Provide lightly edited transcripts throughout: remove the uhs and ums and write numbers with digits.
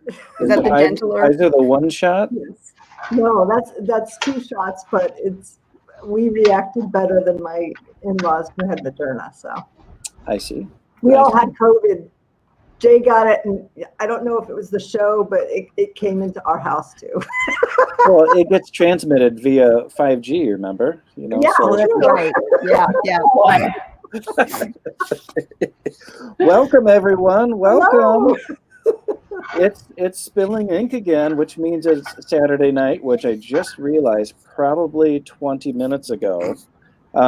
Is that the gentler? Either the one shot? Yes. No, that's 2 shots, but we reacted better than my in-laws who had Moderna. So I see. We all had COVID. Jay got it, and I don't know if it was the show, but it came into our house too. Well, it gets transmitted via 5G, remember? You know, yeah, so. that's right. Yeah. Welcome, everyone. Welcome. Hello. It's spilling ink again, which means it's Saturday night, which I just realized probably 20 minutes ago.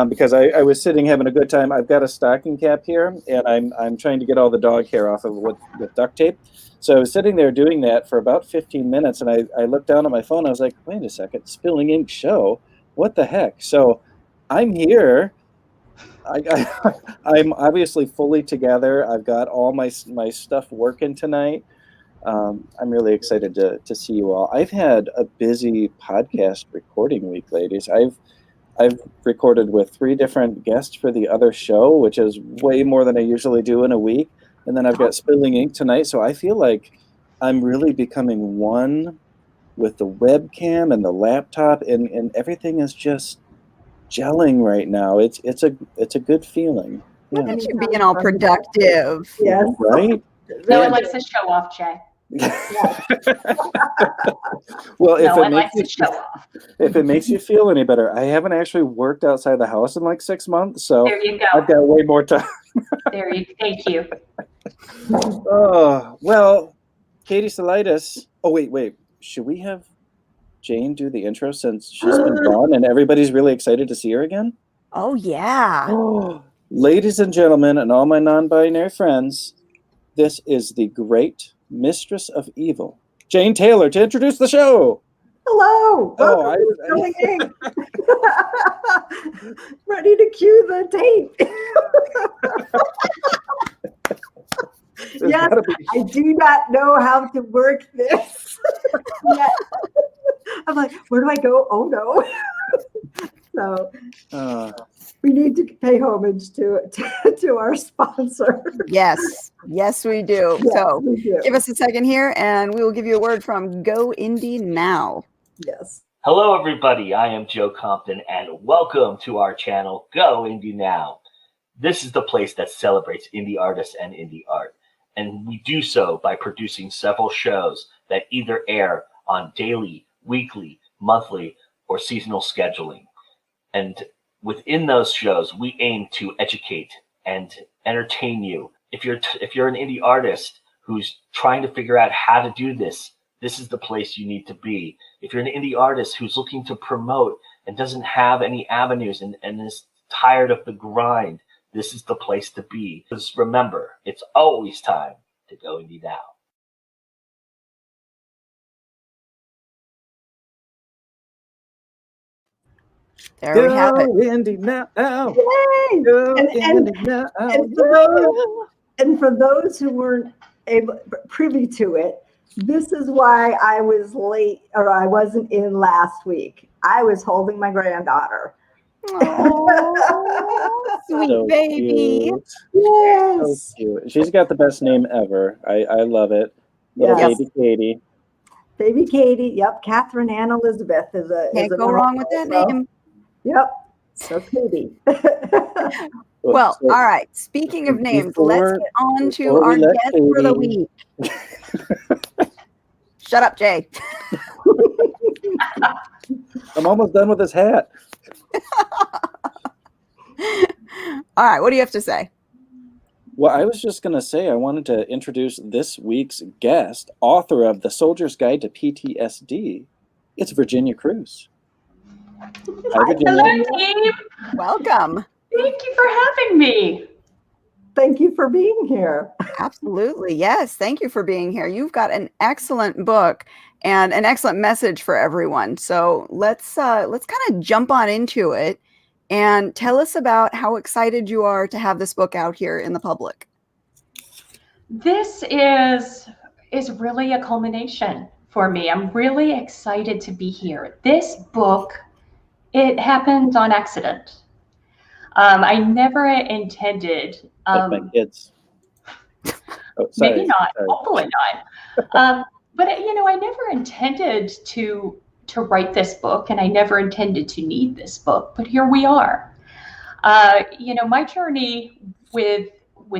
Because I was sitting having a good time. I've got a stocking cap here, and I'm trying to get all the dog hair off of it with duct tape. So I was sitting there doing that for about 15 minutes, and I looked down at my phone. I was like, wait a second, Spilling Ink show? What the heck? So I'm here. I'm obviously fully together. I've got all my stuff working tonight. I'm really excited to see you all. I've had a busy podcast recording week, ladies. I've recorded with 3 different guests for the other show, which is way more than I usually do in a week. And then I've got Spilling Ink tonight. So I feel like I'm really becoming one with the webcam and the laptop, and everything is just gelling right now. It's a good feeling. Look at you being all productive. Yes. Right? No one likes to show off, Jay. Well, if it makes you feel any better, I haven't actually worked outside the house in like 6 months, so there you go. I've got way more time. Thank you. Oh, well, Katie Salitis. Oh, wait. Should we have Jane do the intro since she's been gone and everybody's really excited to see her again? Oh, yeah. Oh, ladies and gentlemen, and all my non-binary friends, this is the great Mistress of Evil, Jane Taylor, to introduce the show. Hello. Oh, Ready to cue the tape. Yes, I do not know how to work this. I'm like, where do I go? Oh no. So we need to pay homage to our sponsor. Yes, we do. Yes, so we do. Give us a second here, and we will give you a word from Go Indie Now. Yes. Hello, everybody. I am Joe Compton, and welcome to our channel, Go Indie Now. This is the place that celebrates indie artists and indie art, and we do so by producing several shows that either air on daily, weekly, monthly, or seasonal scheduling. And within those shows, we aim to educate and entertain you. If you're an indie artist who's trying to figure out how to do this, this is the place you need to be. If you're an indie artist who's looking to promote and doesn't have any avenues and is tired of the grind, this is the place to be. Because remember, it's always time to go indie now. There we have it. Indie now. Yay! Go And indie now. And for those who weren't privy to it, this is why I was late, or I wasn't in last week. I was holding my granddaughter. Oh, sweet So baby. cute. Yes. So cute. She's got the best name ever. I love it. Little Yes. baby Katie. Baby Katie. Yep. Catherine Ann Elizabeth is a. Can't go wrong with that name. Yep. So Katie. Well, So, all right. Speaking of names, before- let's get on to before our we let guest for the Katie- week. Shut up, Jay. I'm almost done with this hat. All right. What do you have to say? Well, I was just going to say I wanted to introduce this week's guest, author of The Soldier's Guide to PTSD. It's Virginia Cruse. Hi, Virginia. Hello, team. Welcome. Thank you for having me. Thank you for being here. Absolutely. Yes. Thank you for being here. You've got an excellent book and an excellent message for everyone. So let's kind of jump on into it and tell us about how excited you are to have this book out here in the public. This is really a culmination for me. I'm really excited to be here. This book, it happened on accident. I never intended. Like my kids. Oh, sorry. Maybe not. Sorry. Hopefully not. but I never intended to write this book, and I never intended to need this book, but here we are. My journey with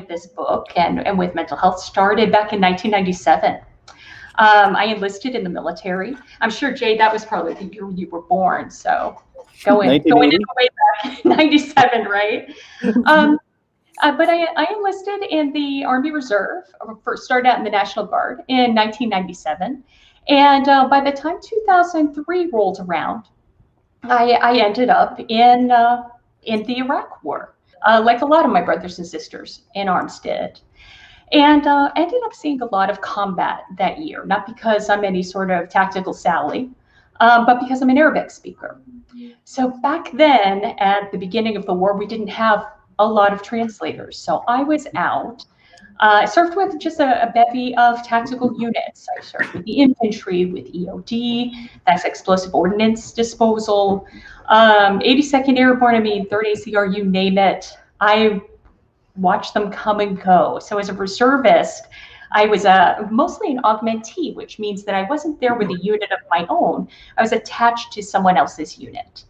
this book and with mental health started back in 1997. I enlisted in the military. I'm sure, Jay, that was probably the year you were born. So going in the way back, 97, right? But I enlisted in the Army Reserve. First started out in the National Guard in 1997. And by the time 2003 rolled around, I ended up in the Iraq War, like a lot of my brothers and sisters in arms did. And ended up seeing a lot of combat that year, not because I'm any sort of tactical Sally, but because I'm an Arabic speaker. So back then, at the beginning of the war, we didn't have a lot of translators. So I was out. I served with just a bevy of tactical units. I served with the infantry, with EOD, that's explosive ordnance disposal, 82nd Airborne, 3rd ACR, you name it. I watched them come and go. So as a reservist, I was mostly an augmentee, which means that I wasn't there with a unit of my own. I was attached to someone else's unit.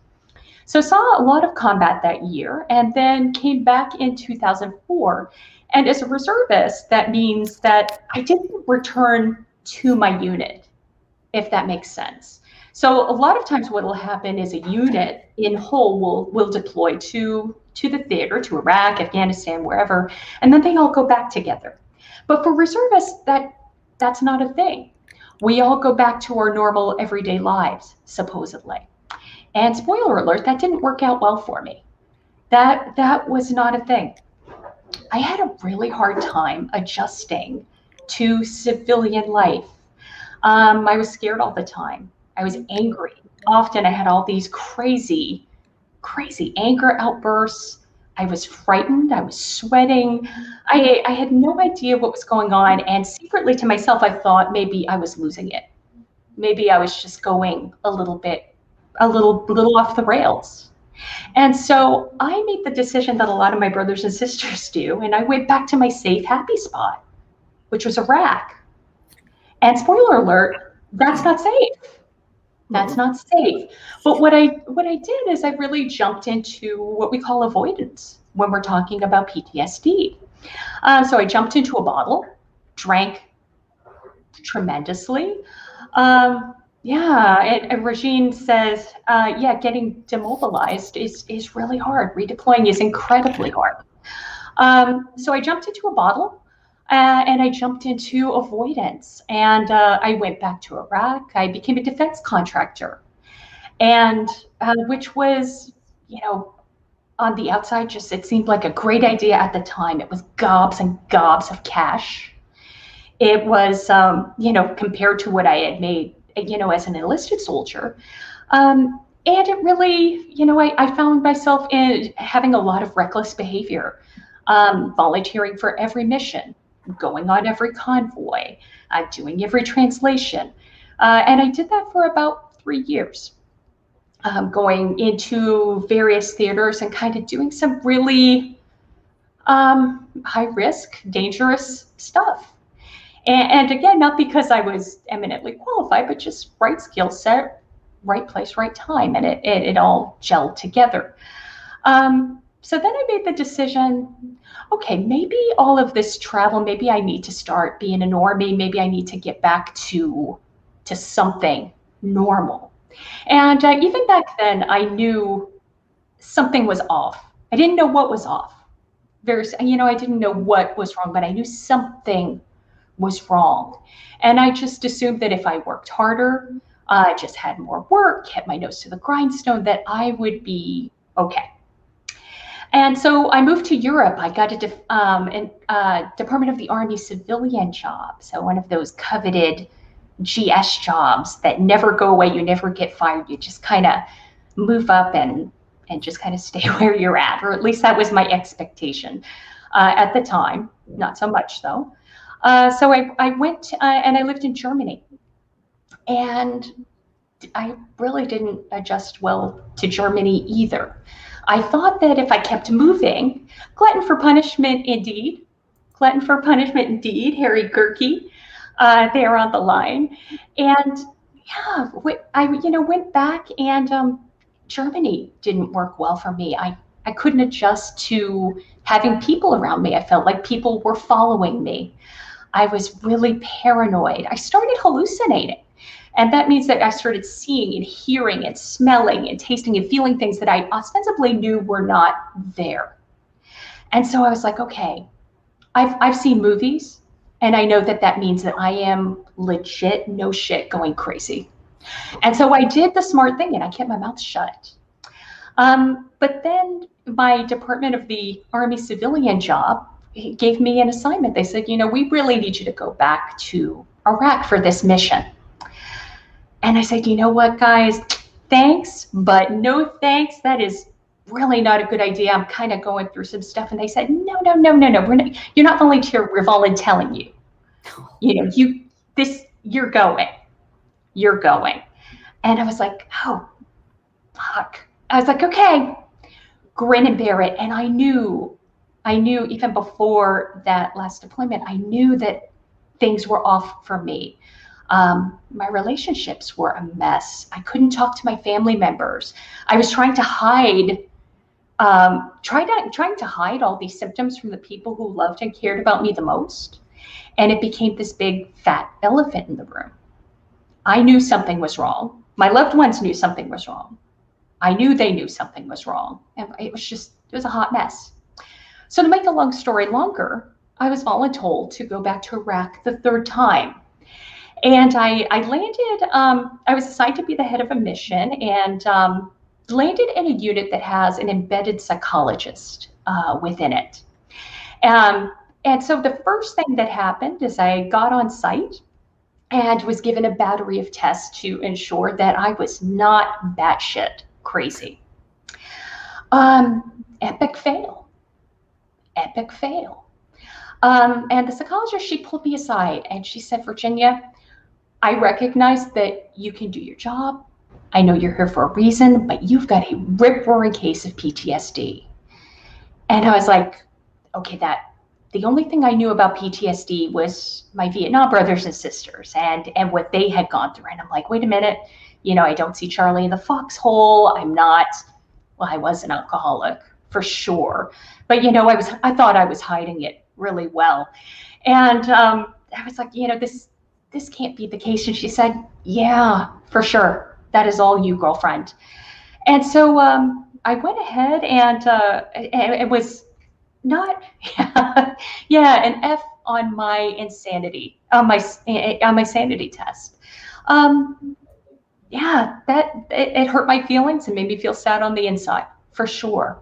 So saw a lot of combat that year, and then came back in 2004. And as a reservist, that means that I didn't return to my unit, if that makes sense. So a lot of times what will happen is a unit in whole will deploy to the theater, to Iraq, Afghanistan, wherever, and then they all go back together. But for reservists, that's not a thing. We all go back to our normal everyday lives, supposedly. And spoiler alert, that didn't work out well for me. That was not a thing. I had a really hard time adjusting to civilian life. I was scared all the time. I was angry. Often I had all these crazy anger outbursts. I was frightened. I was sweating. I had no idea what was going on. And secretly to myself, I thought maybe I was losing it. Maybe I was just going a little off the rails. And so I made the decision that a lot of my brothers and sisters do. And I went back to my safe, happy spot, which was Iraq. And spoiler alert, that's not safe. That's not safe. But what I did is I really jumped into what we call avoidance when we're talking about PTSD. So I jumped into a bottle, drank tremendously. And Regine says, getting demobilized is really hard. Redeploying is incredibly hard. So I jumped into a bottle. And I jumped into avoidance, and I went back to Iraq. I became a defense contractor, and which was, on the outside, it seemed like a great idea at the time. It was gobs and gobs of cash. It was, compared to what I had made, as an enlisted soldier. And it really, I found myself in having a lot of reckless behavior, volunteering for every mission, going on every convoy, doing every translation. And I did that for about 3 years, going into various theaters and kind of doing some really high risk, dangerous stuff. And again, not because I was eminently qualified, but just right skill set, right place, right time. And it all gelled together. So then I made the decision, okay, maybe all of this travel, maybe I need to start being a normie. Maybe I need to get back to something normal. And even back then, I knew something was off. I didn't know what was off. I didn't know what was wrong, but I knew something was wrong. And I just assumed that if I worked harder, just had more work, kept my nose to the grindstone, that I would be okay. And so I moved to Europe. I got a Department of the Army civilian job. So one of those coveted GS jobs that never go away. You never get fired. You just kind of move up and just kind of stay where you're at, or at least that was my expectation at the time. Not so much though. So I went and I lived in Germany, and I really didn't adjust well to Germany either. I thought that if I kept moving, glutton for punishment indeed, Harry Gerke. there on the line. And yeah, I went back, and Germany didn't work well for me. I couldn't adjust to having people around me. I felt like people were following me. I was really paranoid. I started hallucinating. And that means that I started seeing and hearing and smelling and tasting and feeling things that I ostensibly knew were not there. And so I was like, okay, I've seen movies, and I know that that means that I am legit, no shit, going crazy. And so I did the smart thing, and I kept my mouth shut. But then my Department of the Army civilian job gave me an assignment. They said, we really need you to go back to Iraq for this mission. And I said, you know what, guys, thanks, but no thanks. That is really not a good idea. I'm kind of going through some stuff. And they said, no. You're not volunteer. We're volunteering you. You're going. And I was like, oh, fuck. I was like, okay, grin and bear it. And I knew even before that last deployment, I knew that things were off for me. My relationships were a mess. I couldn't talk to my family members. I was trying to hide, trying to hide all these symptoms from the people who loved and cared about me the most. And it became this big fat elephant in the room. I knew something was wrong. My loved ones knew something was wrong. I knew they knew something was wrong. And it was a hot mess. So to make the long story longer, I was voluntold to go back to Iraq the third time. And I landed, I was assigned to be the head of a mission, and landed in a unit that has an embedded psychologist within it. And so the first thing that happened is I got on site and was given a battery of tests to ensure that I was not batshit crazy. Epic fail. And the psychologist, she pulled me aside and she said, Virginia, I recognize that you can do your job. I know you're here for a reason, but you've got a rip-roaring case of PTSD. And I was like, okay, the only thing I knew about PTSD was my Vietnam brothers and sisters and what they had gone through. And I'm like, wait a minute, I don't see Charlie in the foxhole. I was an alcoholic for sure. But, I thought I was hiding it really well. And I was like, this can't be the case. And she said, yeah, for sure. That is all you, girlfriend. And so I went ahead and it was not, an F on my insanity, on my sanity test. It hurt my feelings and made me feel sad on the inside, for sure.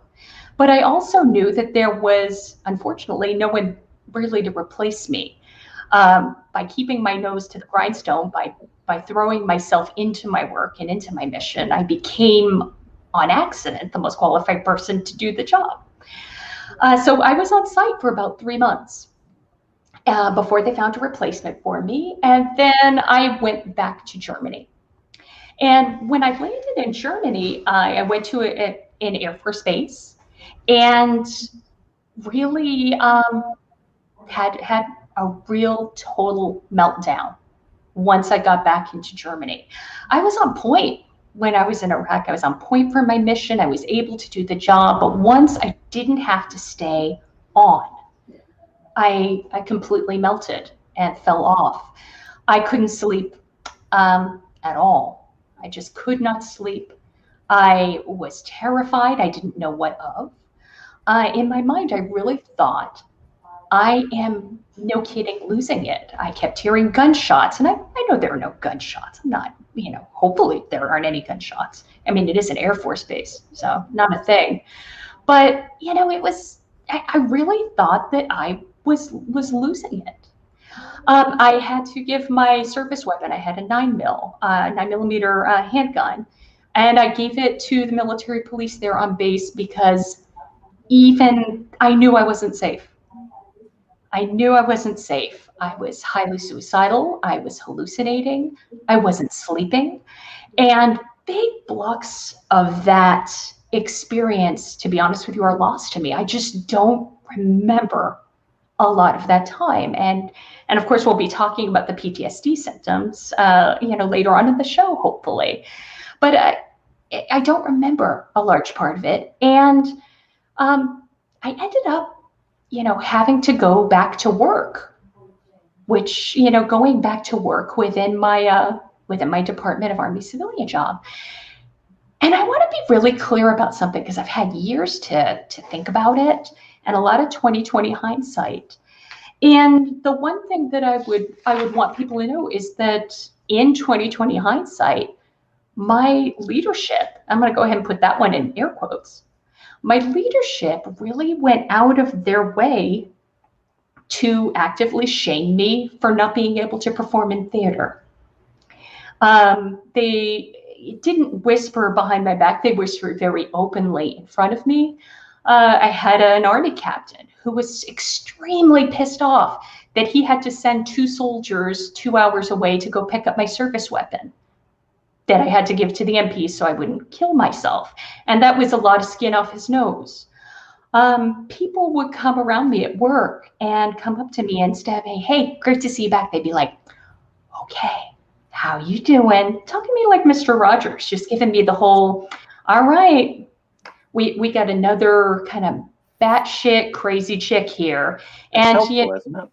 But I also knew that there was, unfortunately, no one really to replace me. By keeping my nose to the grindstone, by throwing myself into my work and into my mission, I became, on accident, the most qualified person to do the job. So I was on site for about 3 months before they found a replacement for me. And then I went back to Germany. And when I landed in Germany, I went to an Air Force base and really had a real total meltdown once I got back into Germany. I was on point when I was in Iraq. I was on point for my mission. I was able to do the job. But once I didn't have to stay on, I completely melted and fell off. I couldn't sleep at all. I just could not sleep. I was terrified. I didn't know what of. In my mind, I really thought, I am, no kidding, losing it. I kept hearing gunshots, and I know there are no gunshots. I'm not, hopefully there aren't any gunshots. I mean, it is an Air Force base, so not a thing. But, it was, I really thought that I was losing it. I had to give my service weapon. I had a 9mm handgun, and I gave it to the military police there on base because even I knew I wasn't safe. I was highly suicidal. I was hallucinating. I wasn't sleeping. And big blocks of that experience, to be honest with you, are lost to me. I just don't remember a lot of that time. And And of course, we'll be talking about the PTSD symptoms, later on in the show, hopefully. But I don't remember a large part of it. And I ended up, having to go back to work, which, going back to work within my Department of Army civilian job. And I want to be really clear about something, because I've had years to think about it and a lot of 2020 hindsight. And the one thing that I would want people to know is that in 2020 hindsight, my leadership, I'm going to go ahead and put that one in air quotes, my leadership really went out of their way to actively shame me for not being able to perform in theater. They didn't whisper behind my back. They whispered very openly in front of me. I had an Army captain who was extremely pissed off that he had to send 2 soldiers 2 hours away to go pick up my service weapon that I had to give to the MP so I wouldn't kill myself. And that was a lot of skin off his nose. People would come around me at work and come up to me and stab me, "Hey, great to see you back." They'd be like, "Okay, how you doing?" Talking to me like Mr. Rogers, just giving me the whole, "All right, we got another kind of batshit crazy chick here." And it's helpful, isn't it?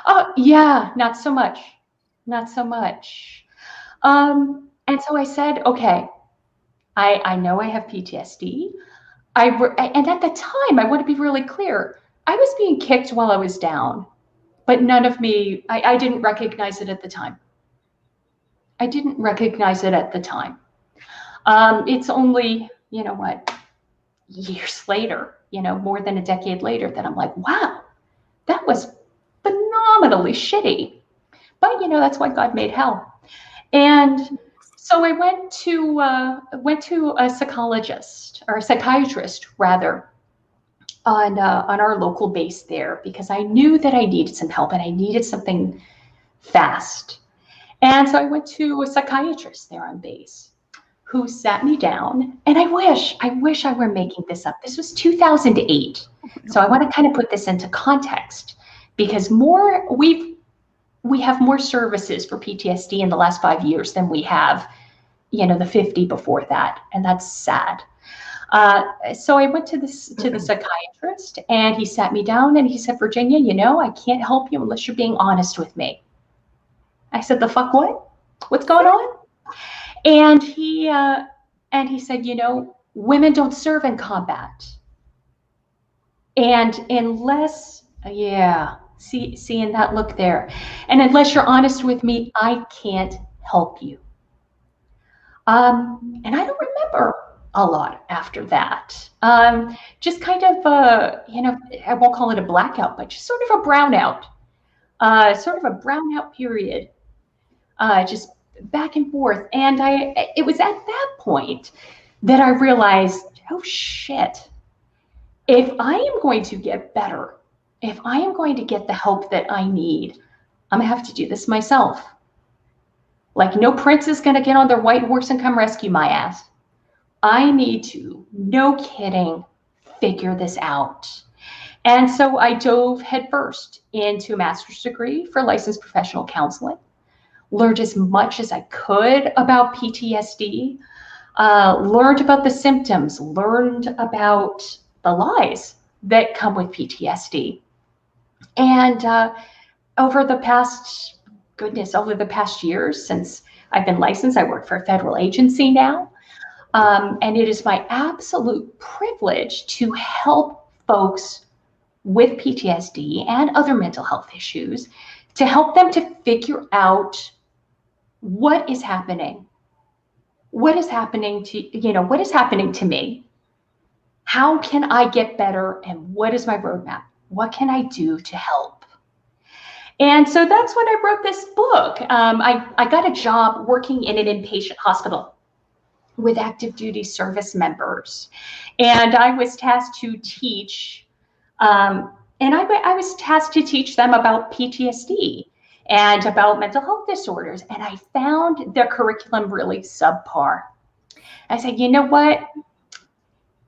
Oh yeah, not so much. And so I said, okay, I know I have PTSD. And at the time, I want to be really clear, I was being kicked while I was down, but none of me, I didn't recognize it at the time. It's only, years later, more than a decade later, that I'm like, wow, that was phenomenally shitty. But, that's why God made hell. And so I went to a psychiatrist rather, on our local base there, because I knew that I needed some help and I needed something fast. And so I went to a psychiatrist there on base, who sat me down, and I wish I were making this up. This was 2008. So I want to kind of put this into context, because we have more services for PTSD in the last 5 years than we have, the 50 before that. And that's sad. So I went to the psychiatrist, and he sat me down and he said, "Virginia, I can't help you unless you're being honest with me." I said, "The fuck what? What's going on?" And he said, "Women don't serve in combat. And unless, seeing that look there. And unless you're honest with me, I can't help you." And I don't remember a lot after that. Just kind of, I won't call it a blackout, but just sort of a brownout. Period. Just back and forth. And it was at that point that I realized, oh shit, if I am going to get better, if I am going to get the help that I need, I'm gonna have to do this myself. Like, no prince is gonna get on their white horse and come rescue my ass. I need to, no kidding, figure this out. And so I dove headfirst into a master's degree for licensed professional counseling, learned as much as I could about PTSD, learned about the symptoms, learned about the lies that come with PTSD. And over the past years since I've been licensed, I work for a federal agency now. And it is my absolute privilege to help folks with PTSD and other mental health issues, to help them to figure out what is happening. What is happening to me? How can I get better? And what is my roadmap? What can I do to help? And so that's when I wrote this book. I got a job working in an inpatient hospital with active duty service members. And I was tasked to teach, I was tasked to teach them about PTSD and about mental health disorders. And I found the curriculum really subpar. I said, you know what?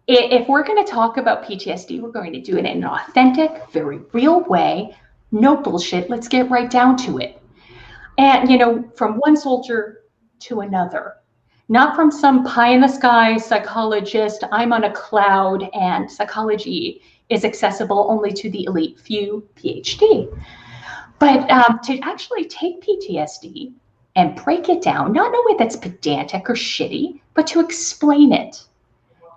If we're going to talk about PTSD, we're going to do it in an authentic, very real way. No bullshit. Let's get right down to it. And, you know, from one soldier to another, not from some pie in the sky psychologist, I'm on a cloud and psychology is accessible only to the elite few PhD. But to actually take PTSD and break it down, not in a way that's pedantic or shitty, but to explain it.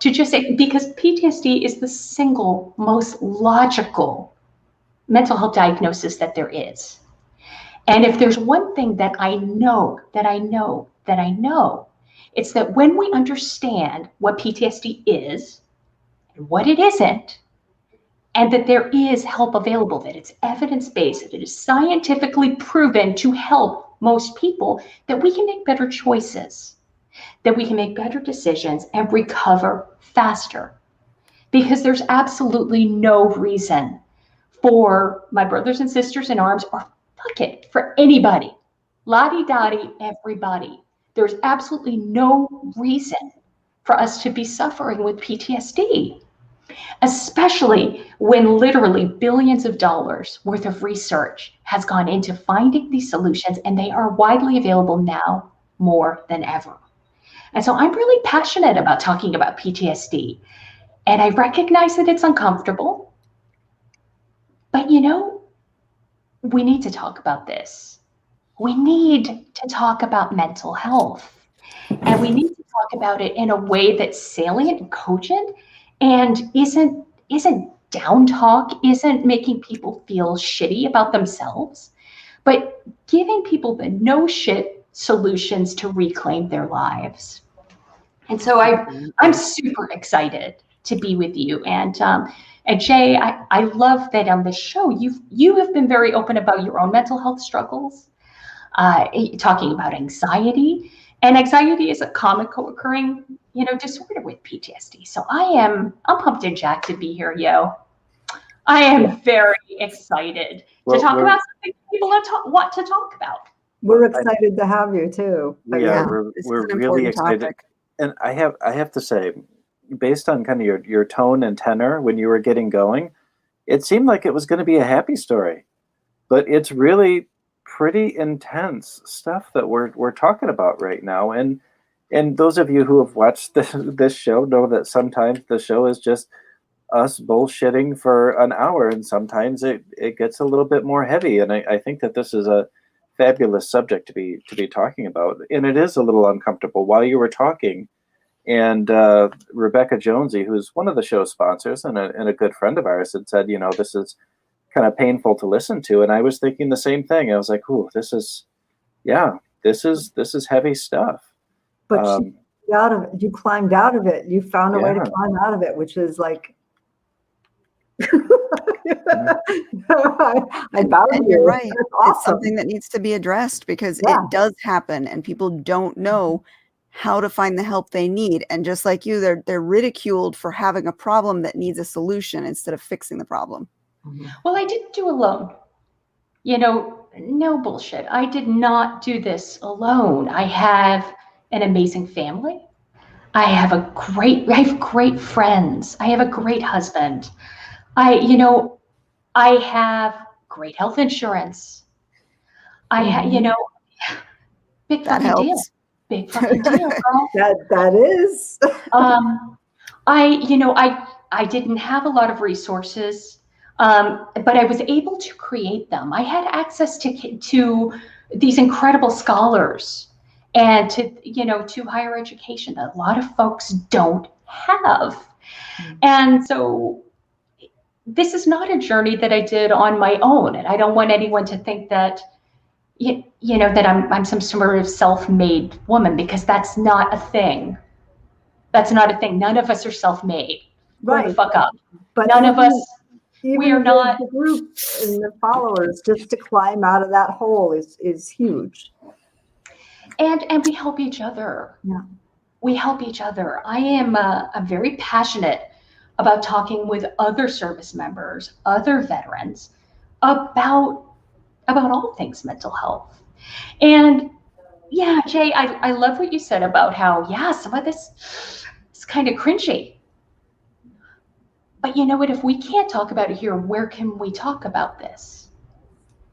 To just say, because PTSD is the single most logical mental health diagnosis that there is. And if there's one thing that I know, it's that when we understand what PTSD is and what it isn't, and that there is help available, that it's evidence-based, that it is scientifically proven to help most people, that we can make better choices, that we can make better decisions and recover faster. Because there's absolutely no reason for my brothers and sisters in arms, or fuck it, for anybody, la-di-da-di, everybody. There's absolutely no reason for us to be suffering with PTSD, especially when literally billions of dollars worth of research has gone into finding these solutions, and they are widely available now more than ever. And so I'm really passionate about talking about PTSD, and I recognize that it's uncomfortable, but you know, we need to talk about this. We need to talk about mental health, and we need to talk about it in a way that's salient and cogent and isn't down talk, isn't making people feel shitty about themselves, but giving people the no shit solutions to reclaim their lives. And so I'm super excited to be with you. And Jay, I love that on this show you have been very open about your own mental health struggles, talking about anxiety. And anxiety is a common co-occurring, you know, disorder with PTSD. So I'm pumped and jacked to be here, yo. I am very excited to talk about something people want to talk about. We're excited to have you too. We are. We're really excited. Topic. And I have to say, based on kind of your tone and tenor when you were getting going, it seemed like it was going to be a happy story, but it's really pretty intense stuff that we're talking about right now. And those of you who have watched this show know that sometimes the show is just us bullshitting for an hour, and sometimes it gets a little bit more heavy. And I think that this is a fabulous subject to be talking about, and it is a little uncomfortable. While you were talking, and Rebekah Jonesy, who's one of the show's sponsors and a good friend of ours, had said, you know, this is kind of painful to listen to, and I was thinking the same thing. I was like, "Ooh, this is heavy stuff." But you climbed out of it. You found a way to climb out of it, which is like. And you're right. Awesome. It's something that needs to be addressed because it does happen, and people don't know how to find the help they need. And just like you, they're ridiculed for having a problem that needs a solution instead of fixing the problem. Well, I didn't do alone. You know, no bullshit. I did not do this alone. I have an amazing family. I have great friends. I have a great husband. I have great health insurance. I have, big fucking deal. Big fucking deal, girl. That is. I didn't have a lot of resources, but I was able to create them. I had access to these incredible scholars and to higher education that a lot of folks don't have. And so this is not a journey that I did on my own, and I don't want anyone to think that that I'm some sort of self-made woman, because that's not a thing. That's not a thing. None of us are self-made. Right. The fuck up. But none of us. We are not. The group and the followers, just to climb out of that hole is huge. And we help each other. Yeah. We help each other. I am I'm very passionate about talking with other service members, other veterans, about all things mental health. And yeah, Jay, I love what you said about how, some of this is kind of cringy. But you know what, if we can't talk about it here, where can we talk about this?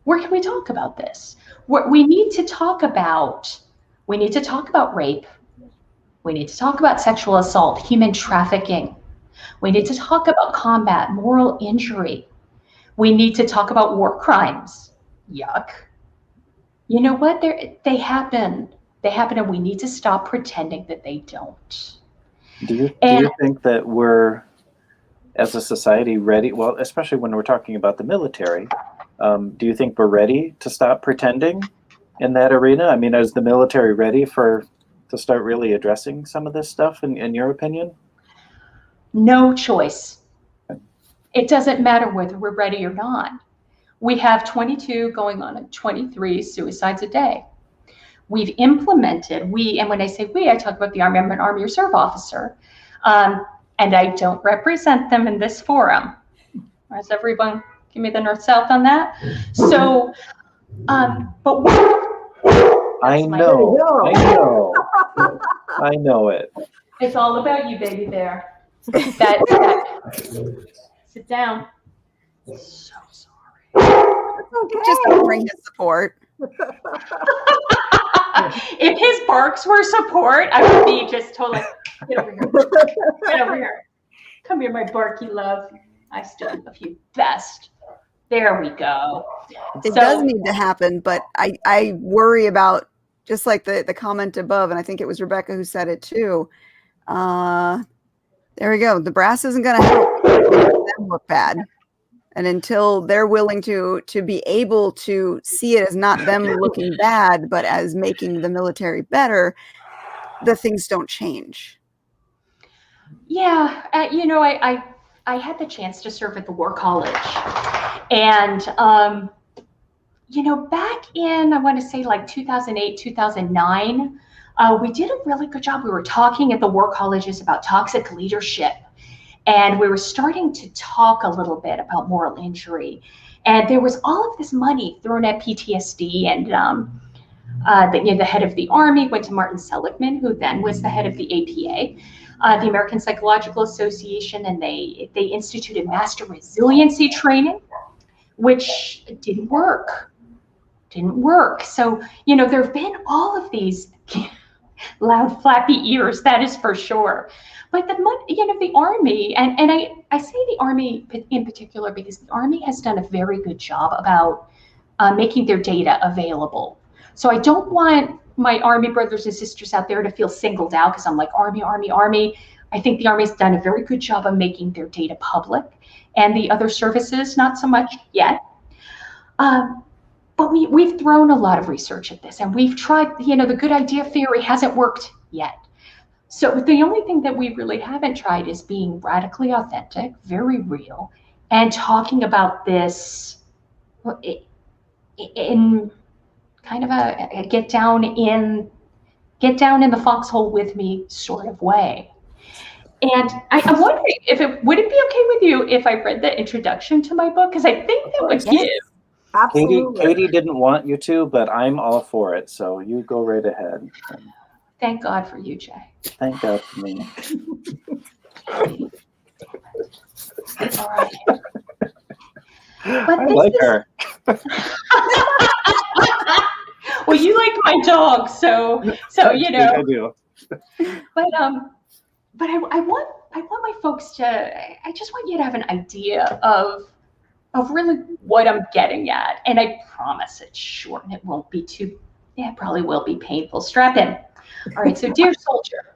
Where can we talk about this? We need to talk about rape. We need to talk about sexual assault, human trafficking. We need to talk about combat, moral injury. We need to talk about war crimes. Yuck. You know what? They happen. They happen, and we need to stop pretending that they don't. Do you think that we're, as a society, ready? Well, especially when we're talking about the military, do you think we're ready to stop pretending in that arena? I mean, is the military ready to start really addressing some of this stuff, in your opinion? No choice. It doesn't matter whether we're ready or not. We have 22 going on 23 suicides a day. We've implemented, and when I say we, I talk about the Army. I'm an Army Reserve officer, and I don't represent them in this forum. Does everyone give me the north-south on that? So, but I know it. It's all about you, baby bear. Sit down. So sorry. Okay. Just offering his support. If his barks were support, I would be just totally, get over here. Get over here. Come here, my barky love. I still love you best. There we go. It does need to happen, but I worry about, just like the comment above, and I think it was Rebekah who said it too. There we go. The brass isn't going to help them look bad. And until they're willing to be able to see it as not them looking bad, but as making the military better, the things don't change. Yeah, I had the chance to serve at the War College, and back in, I want to say like 2008, 2009, we did a really good job. We were talking at the War Colleges about toxic leadership. And we were starting to talk a little bit about moral injury. And there was all of this money thrown at PTSD. And the head of the Army went to Martin Seligman, who then was the head of the APA, the American Psychological Association, and they instituted master resiliency training, which didn't work. So, there have been all of these loud, flappy ears, that is for sure. But the Army, and I say the Army in particular because the Army has done a very good job about making their data available. So I don't want my Army brothers and sisters out there to feel singled out because I'm like, Army. I think the Army's done a very good job of making their data public, and the other services, not so much yet. But we've thrown a lot of research at this, and we've tried, the good idea theory hasn't worked yet. So the only thing that we really haven't tried is being radically authentic, very real, and talking about this in kind of a get down in the foxhole with me sort of way. And I'm wondering would it be okay with you if I read the introduction to my book? Because I think that would give. Absolutely. Katie didn't want you to, but I'm all for it. So you go right ahead. Thank God for you, Jay. Thank God for me. All right. I like her. Well, you like my dog, so I do. But I want my folks to. I just want you to have an idea of really what I'm getting at, and I promise it's short and it won't be too. Yeah, it probably will be painful. Strap in. All right, so dear soldier,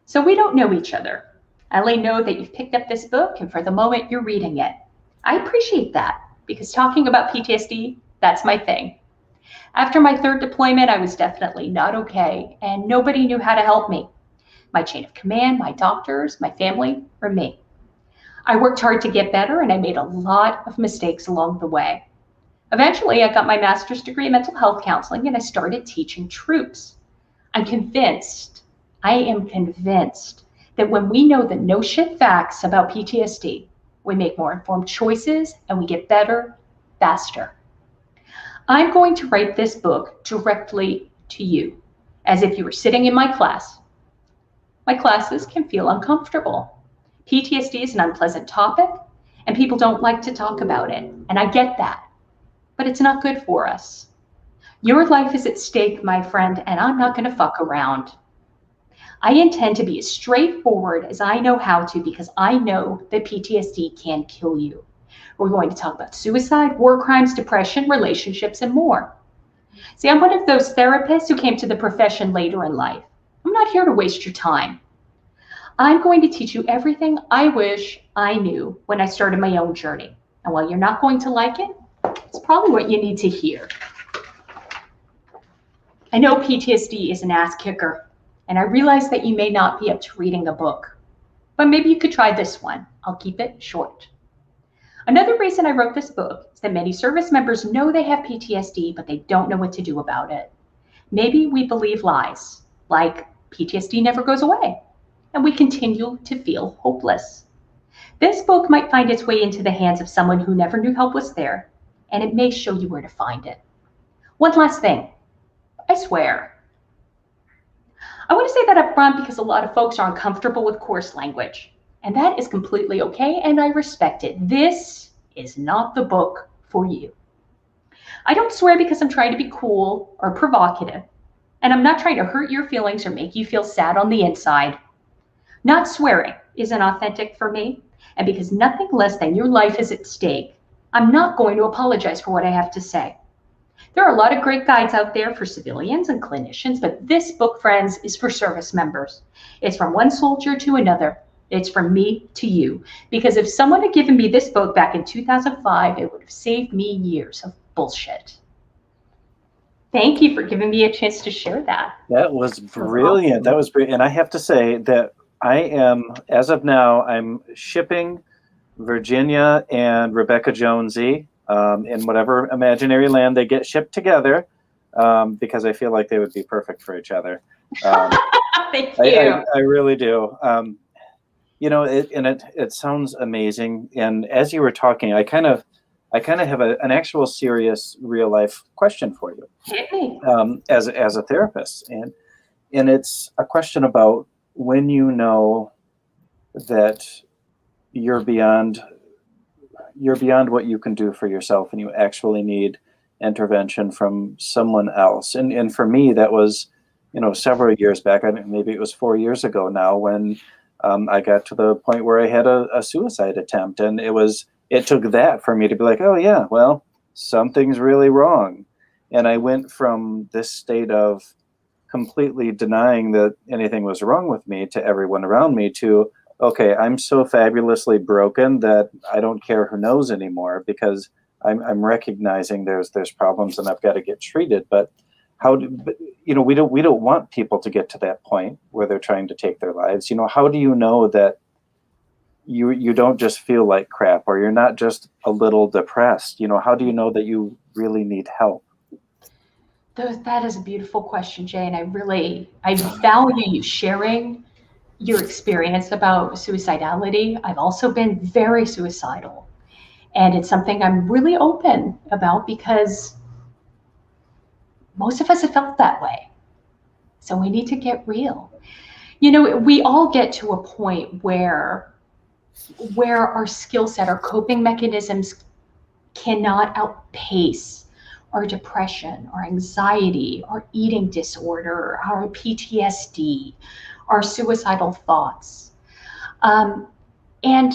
so we don't know each other. I only know that you've picked up this book and for the moment you're reading it. I appreciate that because talking about PTSD, that's my thing. After my third deployment, I was definitely not okay and nobody knew how to help me. My chain of command, my doctors, my family, or me. I worked hard to get better and I made a lot of mistakes along the way. Eventually, I got my master's degree in mental health counseling and I started teaching troops. I am convinced that when we know the no shit facts about PTSD, we make more informed choices and we get better faster. I'm going to write this book directly to you, as if you were sitting in my class. My classes can feel uncomfortable. PTSD is an unpleasant topic and people don't like to talk about it, and I get that. but it's not good for us. Your life is at stake, my friend, and I'm not going to fuck around. I intend to be as straightforward as I know how to because I know that PTSD can kill you. We're going to talk about suicide, war crimes, depression, relationships, and more. See, I'm one of those therapists who came to the profession later in life. I'm not here to waste your time. I'm going to teach you everything I wish I knew when I started my own journey. And while you're not going to like it, it's probably what you need to hear. I know PTSD is an ass kicker, and I realize that you may not be up to reading a book, but maybe you could try this one. I'll keep it short. Another reason I wrote this book is that many service members know they have PTSD, but they don't know what to do about it. Maybe we believe lies, like PTSD never goes away, and we continue to feel hopeless. This book might find its way into the hands of someone who never knew help was there, and it may show you where to find it. One last thing, I swear. I want to say that up front because a lot of folks are uncomfortable with coarse language, and that is completely okay, and I respect it. This is not the book for you. I don't swear because I'm trying to be cool or provocative, and I'm not trying to hurt your feelings or make you feel sad on the inside. Not swearing isn't authentic for me, and because nothing less than your life is at stake, I'm not going to apologize for what I have to say. There are a lot of great guides out there for civilians and clinicians, but this book, friends, is for service members. It's from one soldier to another. It's from me to you. Because if someone had given me this book back in 2005, it would have saved me years of bullshit. Thank you for giving me a chance to share that. That was brilliant. That was brilliant. And I have to say that I am, as of now, I'm shipping Virginia and Rebekah Jonesy in whatever imaginary land they get shipped together, because I feel like they would be perfect for each other. Thank you. I really do. You know, it sounds amazing. And as you were talking, I kind of have an actual serious real life question for you. Hit me. As a therapist, and it's a question about when you know that you're beyond what you can do for yourself and you actually need intervention from someone else. And for me, that was, several years back. I mean, maybe it was 4 years ago now, when I got to the point where I had a suicide attempt, and it took that for me to be like, oh yeah, well, something's really wrong. And I went from this state of completely denying that anything was wrong with me to everyone around me to, okay, I'm so fabulously broken that I don't care who knows anymore, because I'm recognizing there's problems and I've got to get treated. But we don't want people to get to that point where they're trying to take their lives. How do you know that you don't just feel like crap, or you're not just a little depressed? How do you know that you really need help? That is a beautiful question, Jay, and I value you sharing your experience about suicidality. I've also been very suicidal, and it's something I'm really open about because most of us have felt that way. So we need to get real. We all get to a point where our skill set, our coping mechanisms cannot outpace our depression, our anxiety, our eating disorder, our PTSD, our suicidal thoughts. And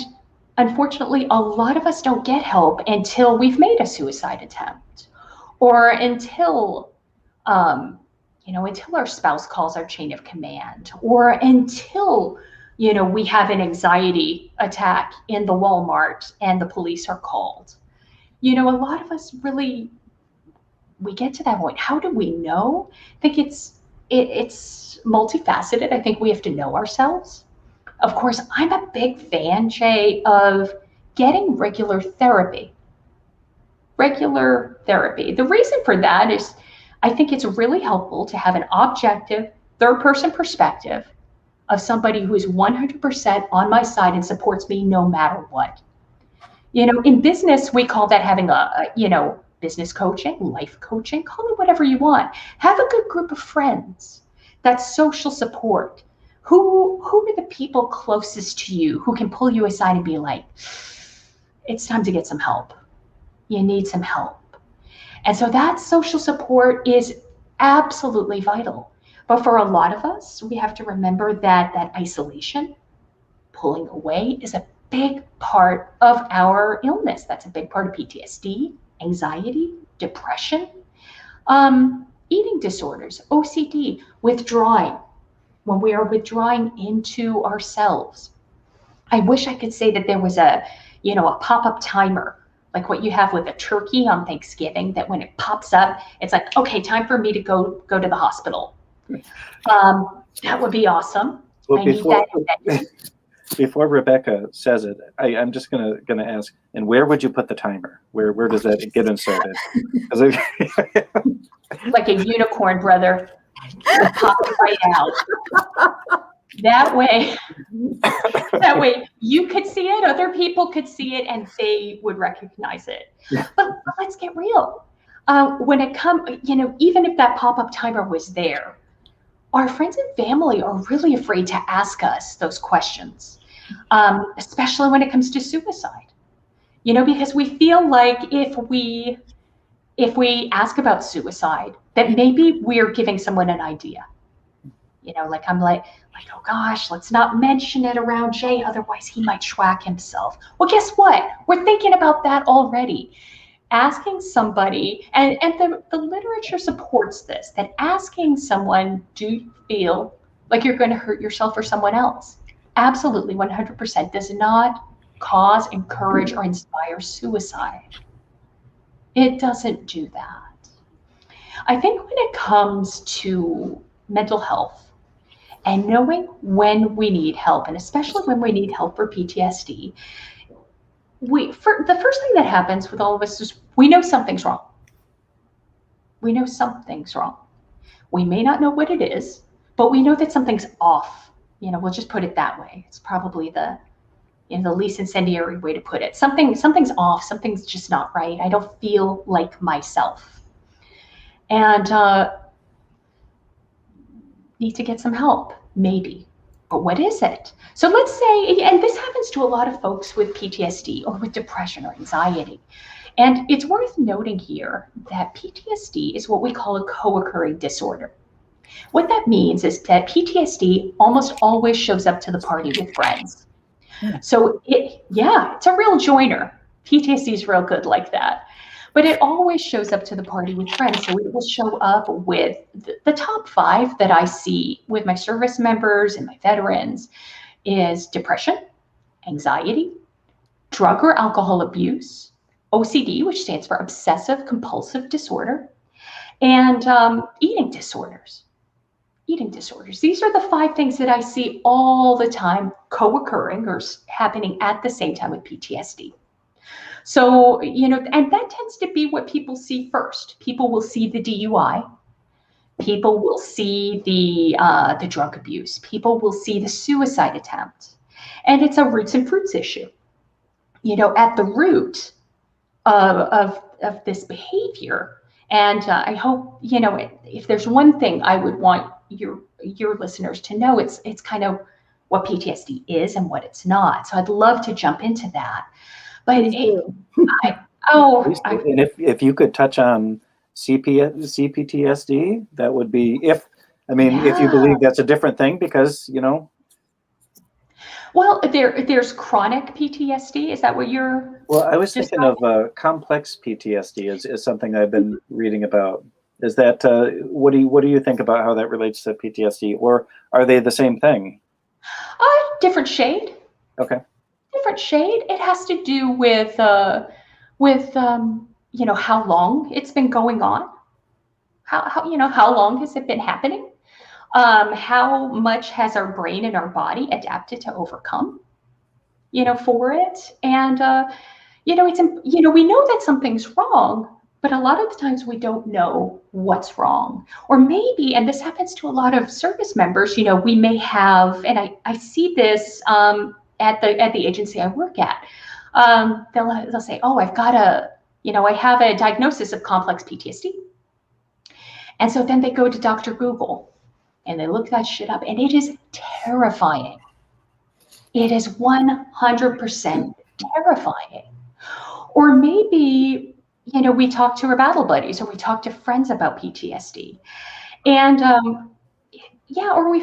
unfortunately, a lot of us don't get help until we've made a suicide attempt, or until our spouse calls our chain of command, or until we have an anxiety attack in the Walmart and the police are called. A lot of us really, we get to that point. How do we know? I think it's multifaceted. I think we have to know ourselves. Of course, I'm a big fan, Jay, of getting regular therapy. The reason for that is I think it's really helpful to have an objective, third-person perspective of somebody who is 100% on my side and supports me no matter what. In business, we call that having business coaching, life coaching, call it whatever you want. Have a good group of friends. That's social support. Who are the people closest to you who can pull you aside and be like, it's time to get some help. You need some help. And so that social support is absolutely vital. But for a lot of us, we have to remember that that isolation, pulling away, is a big part of our illness. That's a big part of PTSD, anxiety, depression, eating disorders, OCD, withdrawing, when we are withdrawing into ourselves. I wish I could say that there was a pop-up timer, like what you have with a turkey on Thanksgiving, that when it pops up, it's like, okay, time for me to go to the hospital. That would be awesome. Well, I need that. before Rebekah says it, I'm just gonna ask, and where would you put the timer? Where does that get inserted? Like a unicorn, brother. Pop it right out. That way you could see it, other people could see it, and they would recognize it. But let's get real. When it comes, even if that pop-up timer was there, our friends and family are really afraid to ask us those questions, especially when it comes to suicide. Because we feel like if we ask about suicide, that maybe we're giving someone an idea. I'm like, oh gosh, let's not mention it around Jay, otherwise he might schwack himself. Well, guess what? We're thinking about that already. Asking somebody, and the literature supports this, that asking someone, do you feel like you're going to hurt yourself or someone else? Absolutely, 100% does not cause, encourage, or inspire suicide. It doesn't do that. I think when it comes to mental health and knowing when we need help, and especially when we need help for PTSD, the first thing that happens with all of us is we know something's wrong. We know something's wrong. We may not know what it is, but we know that something's off. We'll just put it that way. It's probably the least incendiary way to put it. Something's off. Something's just not right. I don't feel like myself. And need to get some help, maybe. But what is it? So let's say, and this happens to a lot of folks with PTSD or with depression or anxiety. And it's worth noting here that PTSD is what we call a co-occurring disorder. What that means is that PTSD almost always shows up to the party with friends. So it's a real joiner. PTSD is real good like that. But it always shows up to the party with friends. So it will show up with the top 5 that I see with my service members and my veterans is depression, anxiety, drug or alcohol abuse, OCD, which stands for obsessive compulsive disorder, and eating disorders. These are the 5 things that I see all the time co-occurring or happening at the same time with PTSD. So, and that tends to be what people see first. People will see the DUI. People will see the drug abuse. People will see the suicide attempt. And it's a roots and fruits issue. At the root of this behavior. And I hope, if there's one thing I would want your listeners to know, it's kind of what PTSD is and what it's not. So I'd love to jump into that. But and if you could touch on CPTSD, that would be, if you believe that's a different thing, because Well, there's chronic PTSD. Is that what you're? Well, I was thinking of complex PTSD is something I've been reading about. Is that what do you think about how that relates to PTSD, or are they the same thing? Different shade. Okay. Different shade. It has to do with how long it's been going on. How long has it been happening? How much has our brain and our body adapted to overcome, for it? And it's we know that something's wrong, but a lot of the times we don't know what's wrong. Or maybe, and this happens to a lot of service members, we may have, and I see this at the agency I work at. They'll say, oh, I've got I have a diagnosis of complex PTSD. And so then they go to Dr. Google and they look that shit up, and it is terrifying. It is 100% terrifying. Or maybe, we talk to our battle buddies, or we talk to friends about PTSD. And we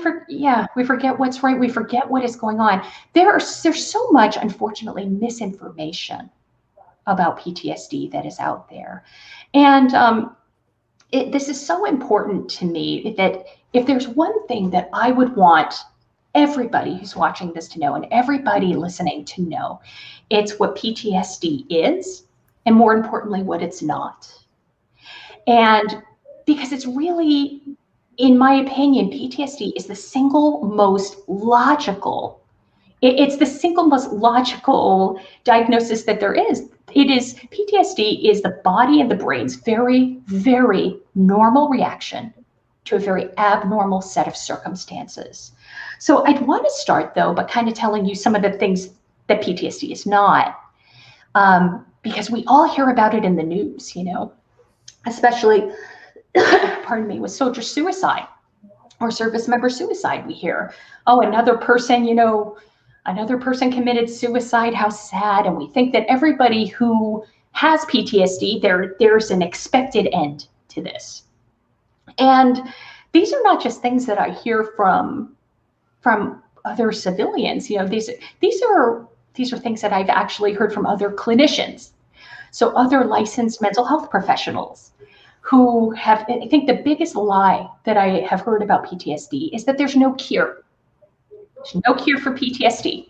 forget what's right. We forget what is going on. There's so much, unfortunately, misinformation about PTSD that is out there. And this is so important to me that if there's one thing that I would want everybody who's watching this to know, and everybody listening to know, it's what PTSD is, and more importantly, what it's not. And because it's really, in my opinion, PTSD is the single most logical, it's the single most logical diagnosis that there is. PTSD is the body and the brain's very, very normal reaction to a very abnormal set of circumstances. So I'd want to start, though, by kind of telling you some of the things that PTSD is not, because we all hear about it in the news, especially, pardon me, with soldier suicide or service member suicide. We hear, oh, another person committed suicide, how sad. And we think that everybody who has PTSD, there's an expected end to this. And these are not just things that I hear from other civilians. These are things that I've actually heard from other clinicians. So other licensed mental health professionals who have, I think the biggest lie that I have heard about PTSD is that there's no cure. There's no cure for PTSD.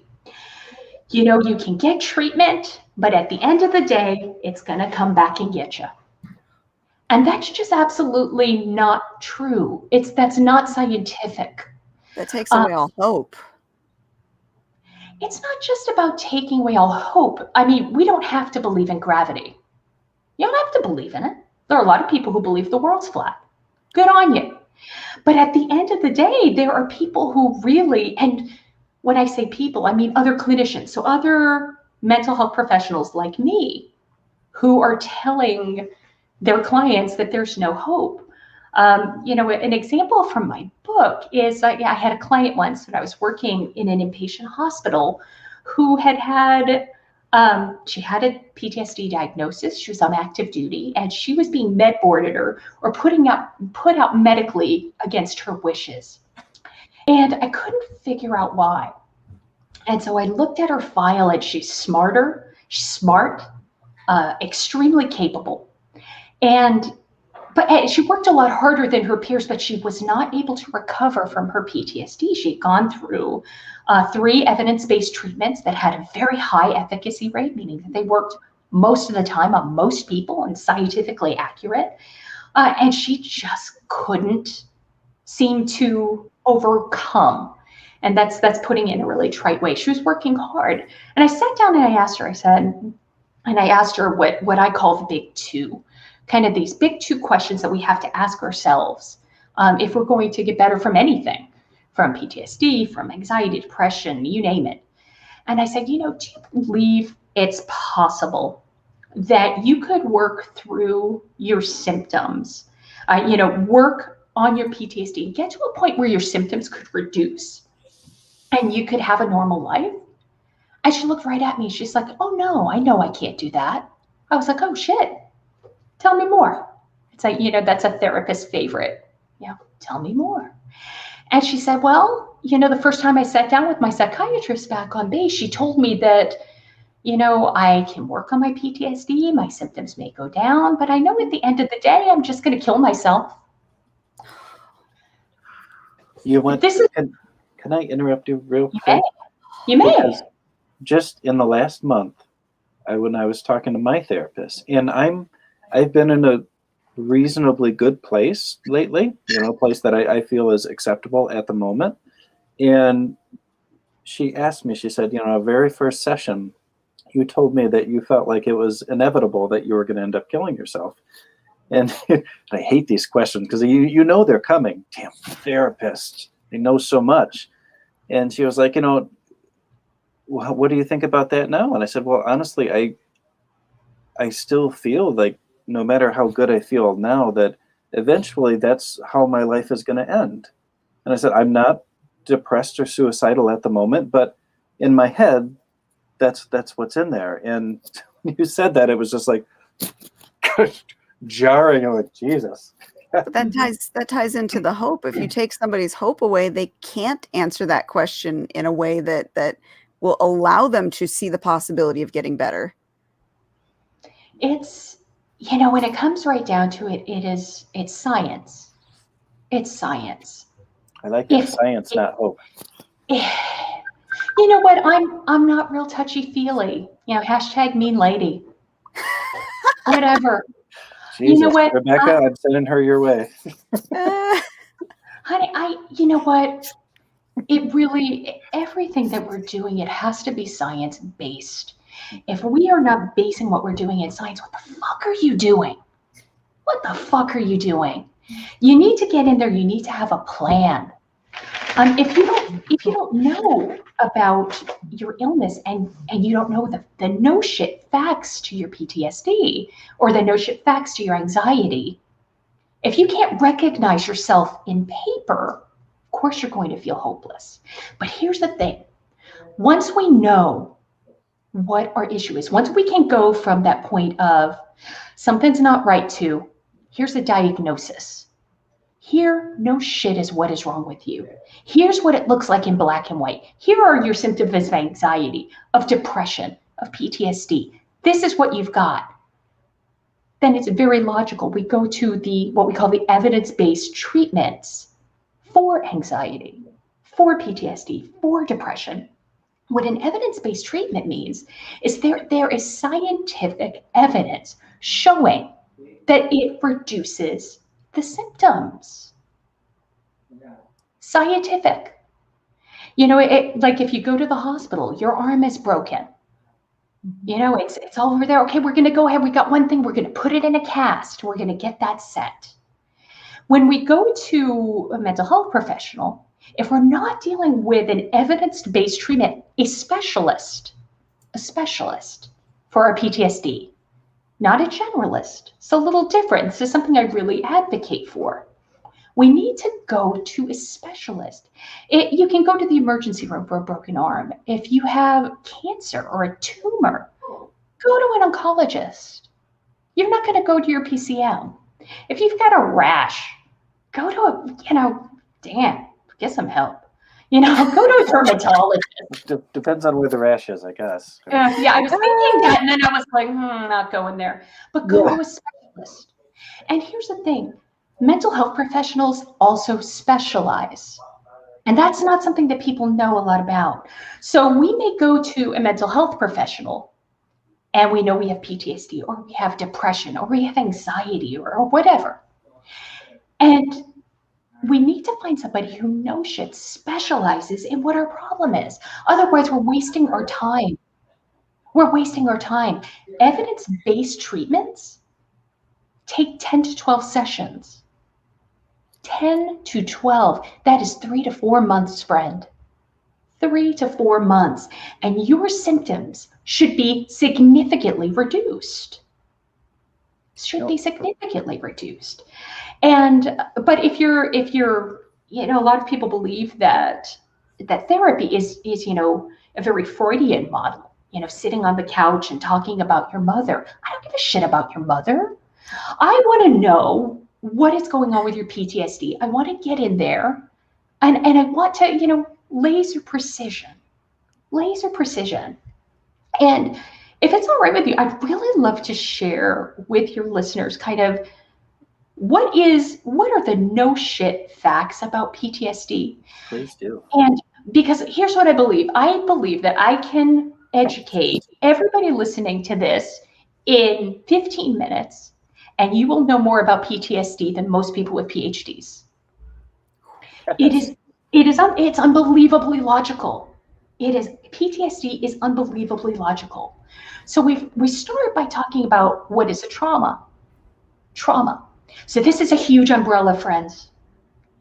You can get treatment, but at the end of the day, it's going to come back and get you. And that's just absolutely not true. That's not scientific. That takes away all hope. It's not just about taking away all hope. I mean, we don't have to believe in gravity. You don't have to believe in it. There are a lot of people who believe the world's flat. Good on you. But at the end of the day, there are people who really, and when I say people, I mean other clinicians, so other mental health professionals like me, who are telling their clients that there's no hope. An example from my book is I had a client once when I was working in an inpatient hospital who she had a PTSD diagnosis. She was on active duty, and she was being med boarded or put out medically against her wishes. And I couldn't figure out why. And so I looked at her file, and she's smart, extremely capable. But she worked a lot harder than her peers, but she was not able to recover from her PTSD. She'd gone through 3 evidence-based treatments that had a very high efficacy rate, meaning that they worked most of the time on most people and scientifically accurate. And she just couldn't seem to overcome. And that's putting it in a really trite way. She was working hard. And I sat down and I asked her what I call the big 2. Kind of these big 2 questions that we have to ask ourselves if we're going to get better from anything, from PTSD, from anxiety, depression, you name it. And I said, do you believe it's possible that you could work through your symptoms, work on your PTSD, get to a point where your symptoms could reduce and you could have a normal life? And she looked right at me. She's like, oh no, I know I can't do that. I was like, oh shit. Tell me more. It's like, that's a therapist's favorite. Tell me more. And she said, well, the first time I sat down with my psychiatrist back on base, she told me that, I can work on my PTSD, my symptoms may go down, but I know at the end of the day, I'm just going to kill myself. Can I interrupt you real quick? You may. Because just in the last month, when I was talking to my therapist, and I've been in a reasonably good place lately, a place that I feel is acceptable at the moment. And she asked me, she said, our very first session, you told me that you felt like it was inevitable that you were going to end up killing yourself. And I hate these questions because they're coming. Damn therapists, they know so much. And she was like, what do you think about that now? And I said, well, honestly, I still feel like no matter how good I feel now, that eventually that's how my life is going to end. And I said, I'm not depressed or suicidal at the moment, but in my head, that's what's in there. And when you said that, it was just like, jarring. I'm like, Jesus. But that ties into the hope. If you take somebody's hope away, they can't answer that question in a way that will allow them to see the possibility of getting better. It's, when it comes right down to it, it's science. It's science. I like it. Science, not hope. You know what? I'm not real touchy-feely. Hashtag mean lady. Whatever. Jesus. You know what? Rebekah, I'm sending her your way. Honey, you know what? It really, everything that we're doing, it has to be science-based. If we are not basing what we're doing in science, what the fuck are you doing? What the fuck are you doing? You need to get in there. You need to have a plan. If you don't know about your illness and you don't know the no shit facts to your PTSD or the no shit facts to your anxiety, if you can't recognize yourself in paper, of course you're going to feel hopeless. But here's the thing. Once we know what our issue is, once we can go from that point of something's not right to here's a diagnosis. Here, no shit is what is wrong with you. Here's what it looks like in black and white. Here are your symptoms of anxiety, of depression, of PTSD. This is what you've got. Then it's very logical. We go to what we call the evidence-based treatments for anxiety, for PTSD, for depression. What an evidence-based treatment means is there is scientific evidence showing that it reduces the symptoms. Scientific. Like if you go to the hospital, your arm is broken. It's all over there. Okay, we're going to go ahead. We got one thing. We're going to put it in a cast. We're going to get that set. When we go to a mental health professional, if we're not dealing with an evidence-based treatment, a specialist for our PTSD, not a generalist. It's a little different. This is something I really advocate for. We need to go to a specialist. You can go to the emergency room for a broken arm. If you have cancer or a tumor, go to an oncologist. You're not going to go to your PCM. If you've got a rash, go to get some help. Go to a dermatologist. Depends on where the rash is, I guess. Yeah, I was thinking that, and then I was like, not going there. But go to a specialist. And here's the thing. Mental health professionals also specialize. And that's not something that people know a lot about. So we may go to a mental health professional, and we know we have PTSD, or we have depression, or we have anxiety, or whatever. And we need to find somebody who knows shit, specializes in what our problem is. Otherwise, we're wasting our time. Evidence-based treatments take 10 to 12 sessions. 10 to 12. That is 3 to 4 months, friend. 3 to 4 months. And your symptoms should be significantly reduced. But if you're, a lot of people believe that therapy is a very Freudian model, sitting on the couch and talking about your mother. I don't give a shit about your mother. I want to know what is going on with your PTSD. I want to get in there and I want to, laser precision. And if it's all right with you, I'd really love to share with your listeners kind of what are the no shit facts about PTSD? Please do. And because here's what I believe. I believe that I can educate everybody listening to this in 15 minutes, and you will know more about PTSD than most people with PhDs. It's unbelievably logical. PTSD is unbelievably logical. So we start by talking about what is a trauma. So this is a huge umbrella, friends.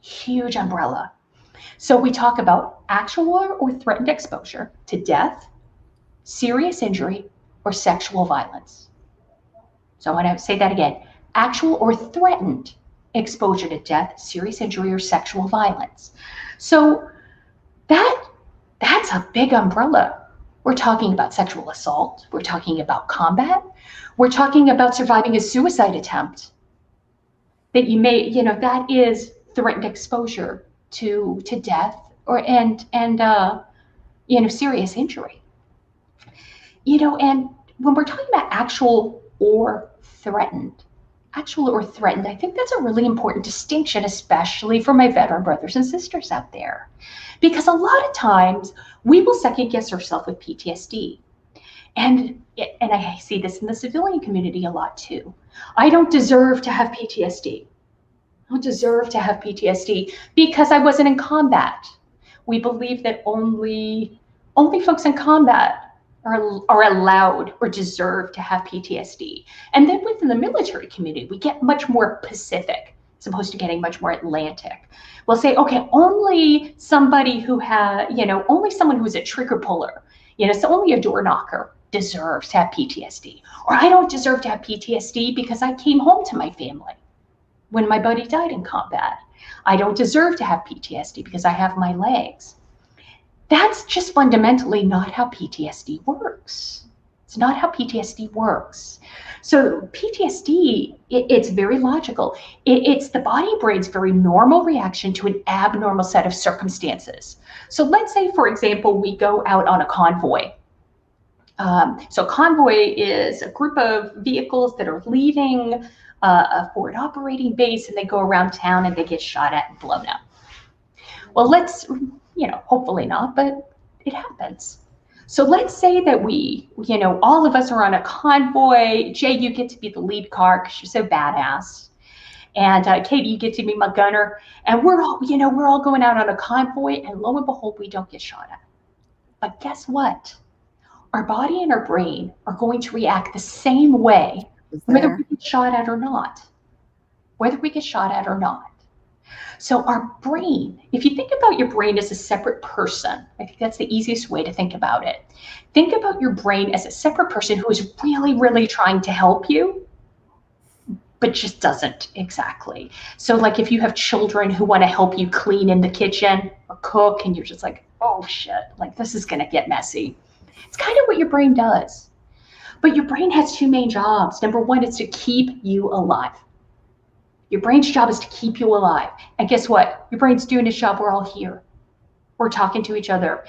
Huge umbrella. So we talk about actual or threatened exposure to death, serious injury, or sexual violence. So I want to say that again. Actual or threatened exposure to death, serious injury, or sexual violence. So that's a big umbrella. We're talking about sexual assault. We're talking about combat. We're talking about surviving a suicide attempt. That you may, that is threatened exposure to death and serious injury. And when we're talking about actual or threatened, I think that's a really important distinction, especially for my veteran brothers and sisters out there. Because a lot of times we will second guess ourselves with PTSD. And I see this in the civilian community a lot too. I don't deserve to have PTSD. I don't deserve to have PTSD because I wasn't in combat. We believe that only folks in combat are allowed or deserve to have PTSD. And then within the military community, we get much more Pacific as opposed to getting much more Atlantic. We'll say, okay, only somebody who has, only someone who's a trigger puller, so only a door knocker deserves to have PTSD. Or I don't deserve to have PTSD because I came home to my family when my buddy died in combat. I don't deserve to have PTSD because I have my legs. That's just fundamentally not how PTSD works. It's not how PTSD works. So PTSD, it's very logical. It's the body-brain's very normal reaction to an abnormal set of circumstances. So let's say, for example, we go out on a convoy. So convoy is a group of vehicles that are leaving a forward operating base, and they go around town and they get shot at and blown up. Well, let's, hopefully not, but it happens. So let's say that we, all of us are on a convoy. Jay, you get to be the lead car because you're so badass. And Katie, you get to be my gunner. And we're all going out on a convoy, and lo and behold, we don't get shot at. But guess what? Our body and our brain are going to react the same way, whether we get shot at or not. So our brain, if you think about your brain as a separate person, I think that's the easiest way to think about it. Think about your brain as a separate person who is really, really trying to help you, but just doesn't exactly. So like if you have children who want to help you clean in the kitchen or cook, and you're just like, oh shit, like this is going to get messy. It's kind of what your brain does. But your brain has two main jobs. Number one is to keep you alive. Your brain's job is to keep you alive. And guess what? Your brain's doing its job. We're all here. We're talking to each other.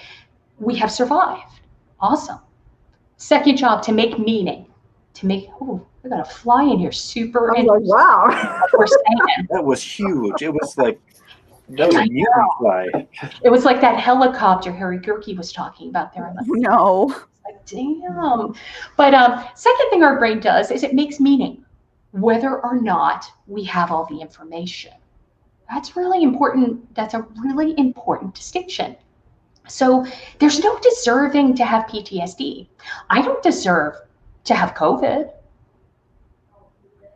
We have survived. Awesome. Second job, to make meaning. We're going to fly in here super. I'm like, wow. We're saying. That was huge. It was like, that was a mutant fly. It was like that helicopter Harry Gerke was talking about there. No. Like, damn. But second thing our brain does is it makes meaning, whether or not we have all the information. That's really important. That's a really important distinction. So there's no deserving to have PTSD. I don't deserve to have COVID.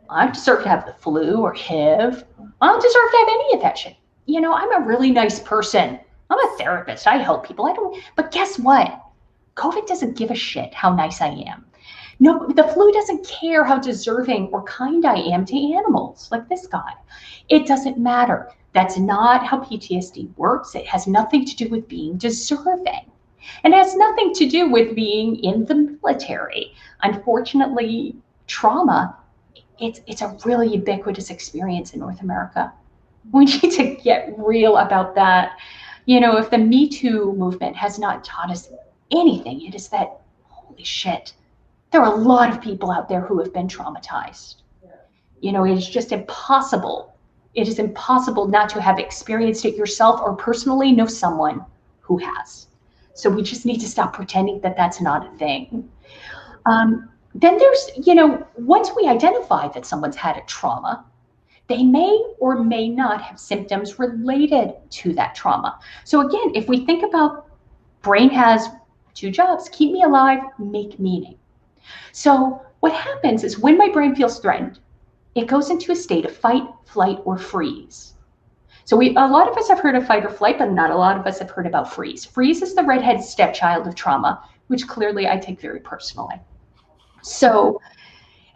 I don't deserve to have the flu or HIV. I don't deserve to have any of that shit. I'm a really nice person. I'm a therapist. I help people. But guess what? COVID doesn't give a shit how nice I am. No, the flu doesn't care how deserving or kind I am to animals like this guy. It doesn't matter. That's not how PTSD works. It has nothing to do with being deserving. And it has nothing to do with being in the military. Unfortunately, trauma, it's a really ubiquitous experience in North America. We need to get real about that. If the Me Too movement has not taught us anything, it is that, holy shit, there are a lot of people out there who have been traumatized. It is just impossible. It is impossible not to have experienced it yourself or personally know someone who has. So we just need to stop pretending that that's not a thing. Then there's, once we identify that someone's had a trauma, they may or may not have symptoms related to that trauma. So again, if we think about brain has two jobs, keep me alive, make meaning. So what happens is when my brain feels threatened, it goes into a state of fight, flight, or freeze. So a lot of us have heard of fight or flight, but not a lot of us have heard about freeze. Freeze is the redheaded stepchild of trauma, which clearly I take very personally. So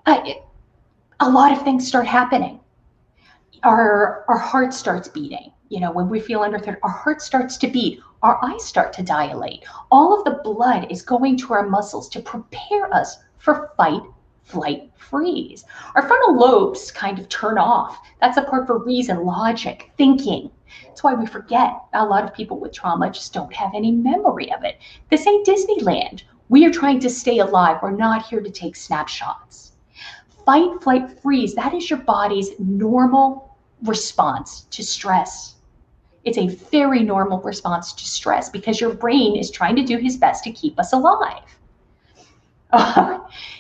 a lot of things start happening. Our heart starts beating. When we feel under threat, our heart starts to beat. our eyes start to dilate. All of the blood is going to our muscles to prepare us for fight, flight, freeze. Our frontal lobes kind of turn off. That's a part for reason, logic, thinking. That's why we forget. A lot of people with trauma just don't have any memory of it. This ain't Disneyland. We are trying to stay alive. We're not here to take snapshots. Fight, flight, freeze, that is your body's normal response to stress. It's a very normal response to stress because your brain is trying to do his best to keep us alive.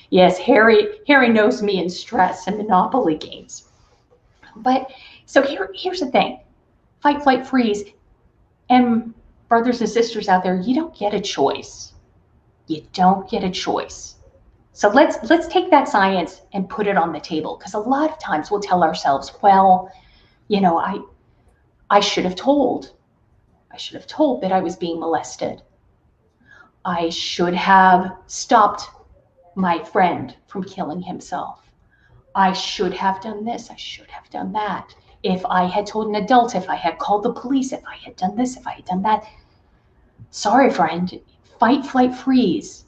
Yes, Harry knows me in stress and Monopoly games. But so here's the thing. Fight, flight, freeze. And brothers and sisters out there, you don't get a choice. You don't get a choice. So let's take that science and put it on the table, because a lot of times we'll tell ourselves, well, you know, I should have told. I should have told that I was being molested. I should have stopped my friend from killing himself. I should have done this. I should have done that. If I had told an adult, if I had called the police, if I had done this, if I had done that. Sorry, friend. Fight, flight, freeze.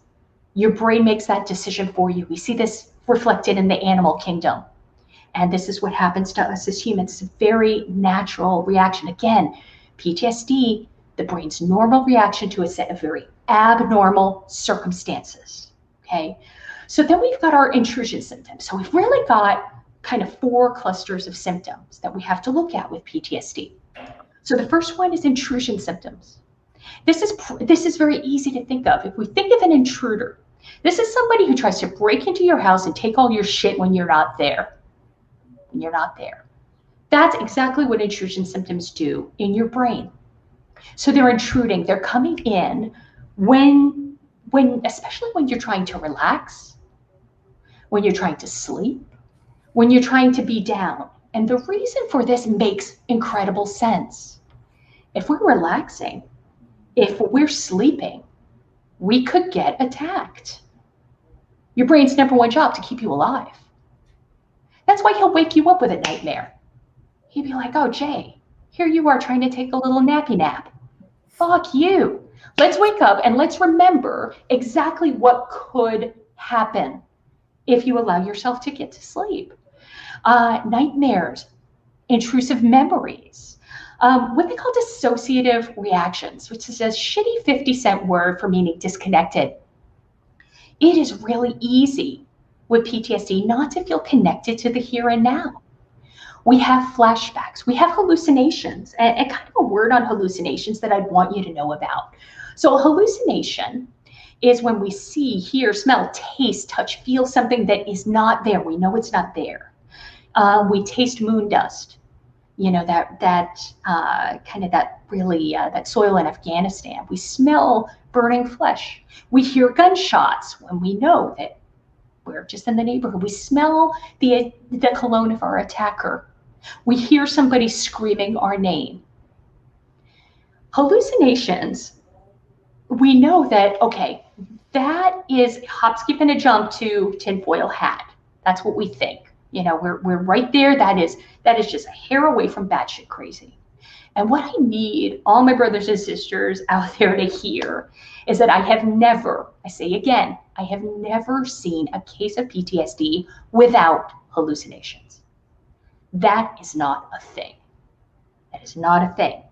Your brain makes that decision for you. We see this reflected in the animal kingdom. And this is what happens to us as humans. It's a very natural reaction. Again, PTSD, the brain's normal reaction to a set of very abnormal circumstances. Okay, so then we've got our intrusion symptoms. So we've really got kind of 4 clusters of symptoms that we have to look at with PTSD. So the first one is intrusion symptoms. This is very easy to think of. If we think of an intruder, this is somebody who tries to break into your house and take all your shit when you're not there. When you're not there. That's exactly what intrusion symptoms do in your brain. So they're intruding. They're coming in when especially when you're trying to relax, when you're trying to sleep, when you're trying to be down. And the reason for this makes incredible sense. If we're relaxing, if we're sleeping, we could get attacked. Your brain's number one job to keep you alive. That's why he'll wake you up with a nightmare. He'd be like, oh, Jay, here you are trying to take a little nappy nap. Fuck you. Let's wake up and let's remember exactly what could happen if you allow yourself to get to sleep. Nightmares, intrusive memories, what they call dissociative reactions, which is a shitty 50-cent word for meaning disconnected. It is really easy with PTSD not to feel connected to the here and now. We have flashbacks, we have hallucinations, and kind of a word on hallucinations that I'd want you to know about. So a hallucination is when we see, hear, smell, taste, touch, feel something that is not there. We know it's not there. We taste moon dust, you know, that soil in Afghanistan. We smell burning flesh. We hear gunshots when we know that we're just in the neighborhood. We smell the cologne of our attacker. We hear somebody screaming our name. Hallucinations, we know that, okay, that is hop, skip, and a jump to tinfoil hat. That's what we think. You know, we're right there. That is just a hair away from batshit crazy. And what I need all my brothers and sisters out there to hear is that I have never, I say again, I have never seen a case of PTSD without hallucinations. That is not a thing. That is not a thing.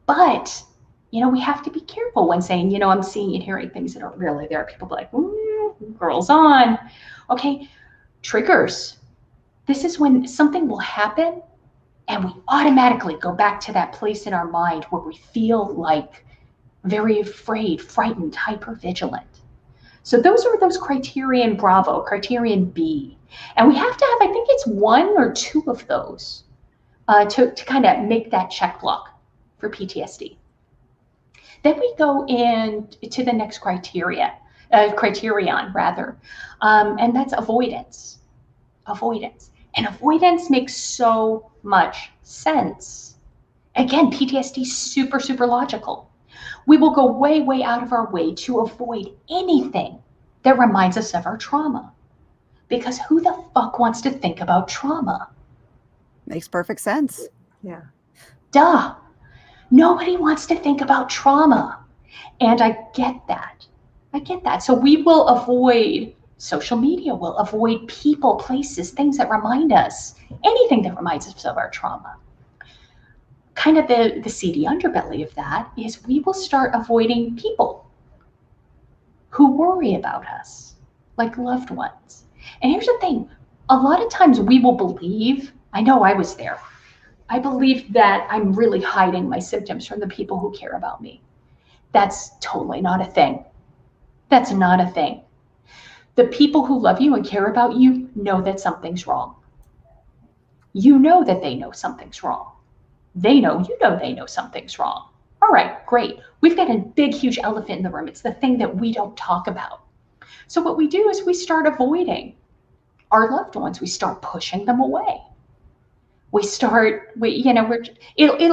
But, you know, we have to be careful when saying, you know, I'm seeing and hearing things that aren't really there. People be like, girls on. Okay, triggers. This is when something will happen and we automatically go back to that place in our mind where we feel like very afraid, frightened, hypervigilant. So those are those criterion Bravo, criterion B. And we have to have, I think it's 1 or 2 of those to kind of make that check block for PTSD. Then we go into the next criterion, and that's avoidance. Avoidance. And avoidance makes so much sense. Again, PTSD is super, super logical. We will go way, way out of our way to avoid anything that reminds us of our trauma. Because who the fuck wants to think about trauma? Makes perfect sense. Yeah. Duh. Nobody wants to think about trauma. And I get that. So we will avoid social media, we'll avoid people, places, things that remind us, anything that reminds us of our trauma. Kind of the seedy underbelly of that is we will start avoiding people who worry about us, like loved ones. And here's the thing, a lot of times we will believe, I know I was there, I believe that I'm really hiding my symptoms from the people who care about me. That's totally not a thing. That's not a thing. The people who love you and care about you know that something's wrong. You know that they know something's wrong. They know you know they know something's wrong. All right, great. We've got a big, huge elephant in the room. It's the thing that we don't talk about. So what we do is we start avoiding our loved ones. We start pushing them away. It'll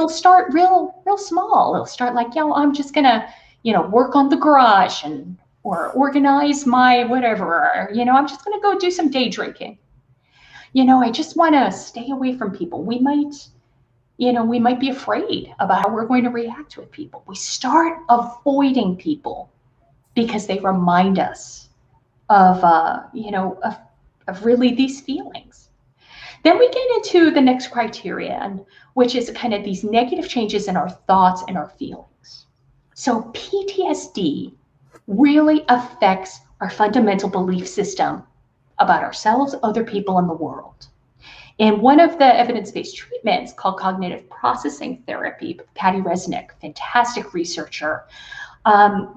start real small. It'll start like, I'm just gonna, work on the garage or organize my whatever, I'm just gonna go do some day drinking. I just wanna stay away from people. We might be afraid about how we're going to react with people. We start avoiding people because they remind us of really these feelings. Then we get into the next criterion, which is kind of these negative changes in our thoughts and our feelings. So PTSD really affects our fundamental belief system about ourselves, other people, and the world. In one of the evidence-based treatments called cognitive processing therapy, Patty Resnick, fantastic researcher,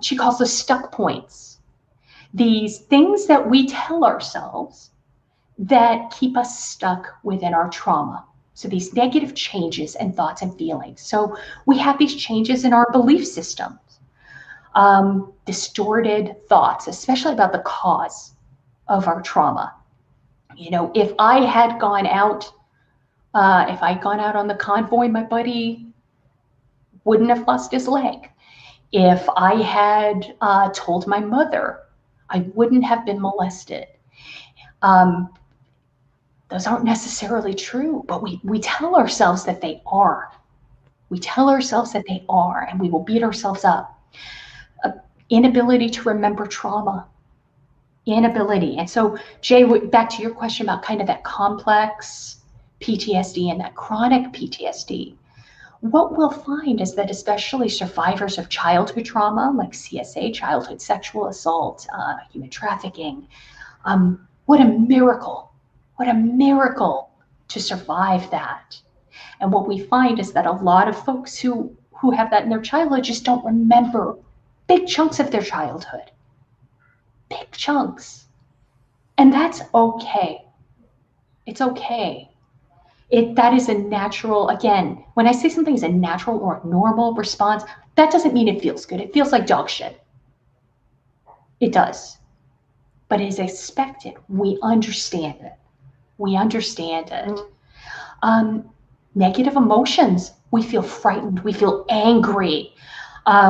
she calls those stuck points. These things that we tell ourselves that keep us stuck within our trauma. So these negative changes in thoughts and feelings. So we have these changes in our belief systems, distorted thoughts, especially about the cause of our trauma. If I had gone out on the convoy, my buddy wouldn't have lost his leg. If I had told my mother, I wouldn't have been molested. Those aren't necessarily true, but we tell ourselves that they are. We tell ourselves that they are, and we will beat ourselves up. Inability to remember trauma. Inability. And so, Jay, back to your question about kind of that complex PTSD and that chronic PTSD, what we'll find is that especially survivors of childhood trauma, like CSA, childhood sexual assault, human trafficking, what a miracle to survive that. And what we find is that a lot of folks who have that in their childhood just don't remember big chunks of their childhood. Big chunks. And that's okay. It's okay. That is a natural, again, when I say something is a natural or a normal response, that doesn't mean it feels good. It feels like dog shit. It does. But it is expected. We understand it. Negative emotions. We feel frightened. We feel angry.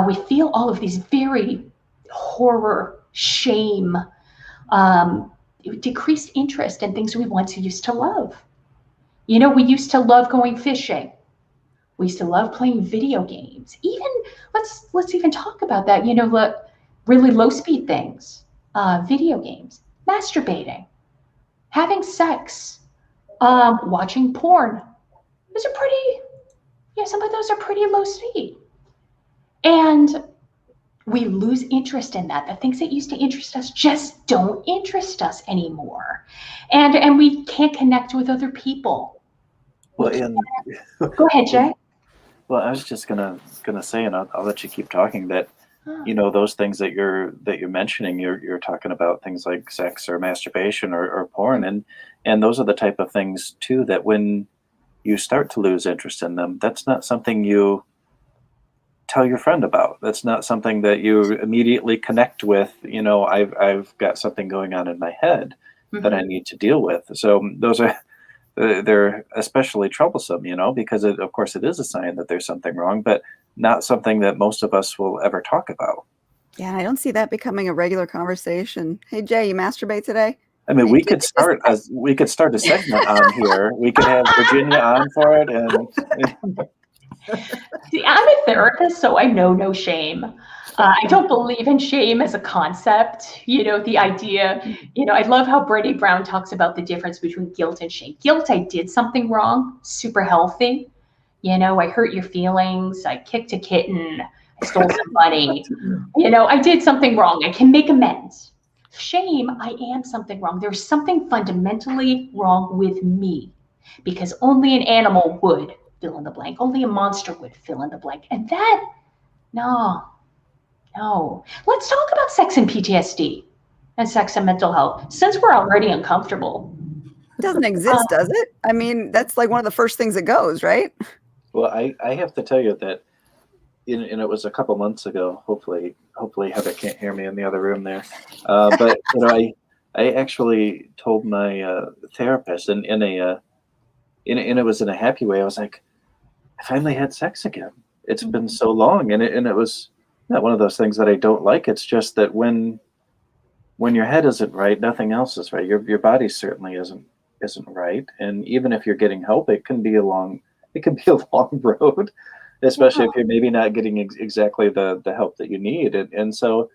We feel all of these very horror, shame, decreased interest in things we once used to love. We used to love going fishing. We used to love playing video games. Even let's even talk about that. Really low speed things, video games, masturbating, having sex, watching porn. Those are some of those are pretty low speed. And we lose interest in that. The things that used to interest us just don't interest us anymore. And we can't connect with other people. Well, Go ahead, Jay. Well, I was just gonna say, and I'll let you keep talking, that those things that you're mentioning, you're talking about things like sex or masturbation or porn, and those are the type of things too that when you start to lose interest in them, that's not something you tell your friend about. That's not something that you immediately connect with. I've got something going on in my head that I need to deal with. So those are. They're especially troublesome, because of course it is a sign that there's something wrong, but not something that most of us will ever talk about. Yeah, I don't see that becoming a regular conversation. Hey, Jay, you masturbate today? I mean, we could start a segment on here. We could have Virginia on for it, and See, I'm a therapist, so I know no shame. I don't believe in shame as a concept. The idea, I love how Brené Brown talks about the difference between guilt and shame. Guilt, I did something wrong, super healthy. I hurt your feelings. I kicked a kitten. I stole some money. I did something wrong. I can make amends. Shame, I am something wrong. There's something fundamentally wrong with me, because only an animal would fill in the blank. Only a monster would fill in the blank. And that, no. Let's talk about sex and PTSD and sex and mental health, since we're already uncomfortable. It doesn't exist, does it? I mean, that's like one of the first things that goes, right? Well, I have to tell you that, and it was a couple months ago. Hopefully Heather can't hear me in the other room there. But I actually told my therapist, and it was in a happy way. I was like, I finally had sex again. It's been so long, and it was not one of those things that I don't like. It's just that when your head isn't right, nothing else is right. Your body certainly isn't right, and even if you're getting help, it can be a long road, especially if you're maybe not getting exactly the help that you need. And so,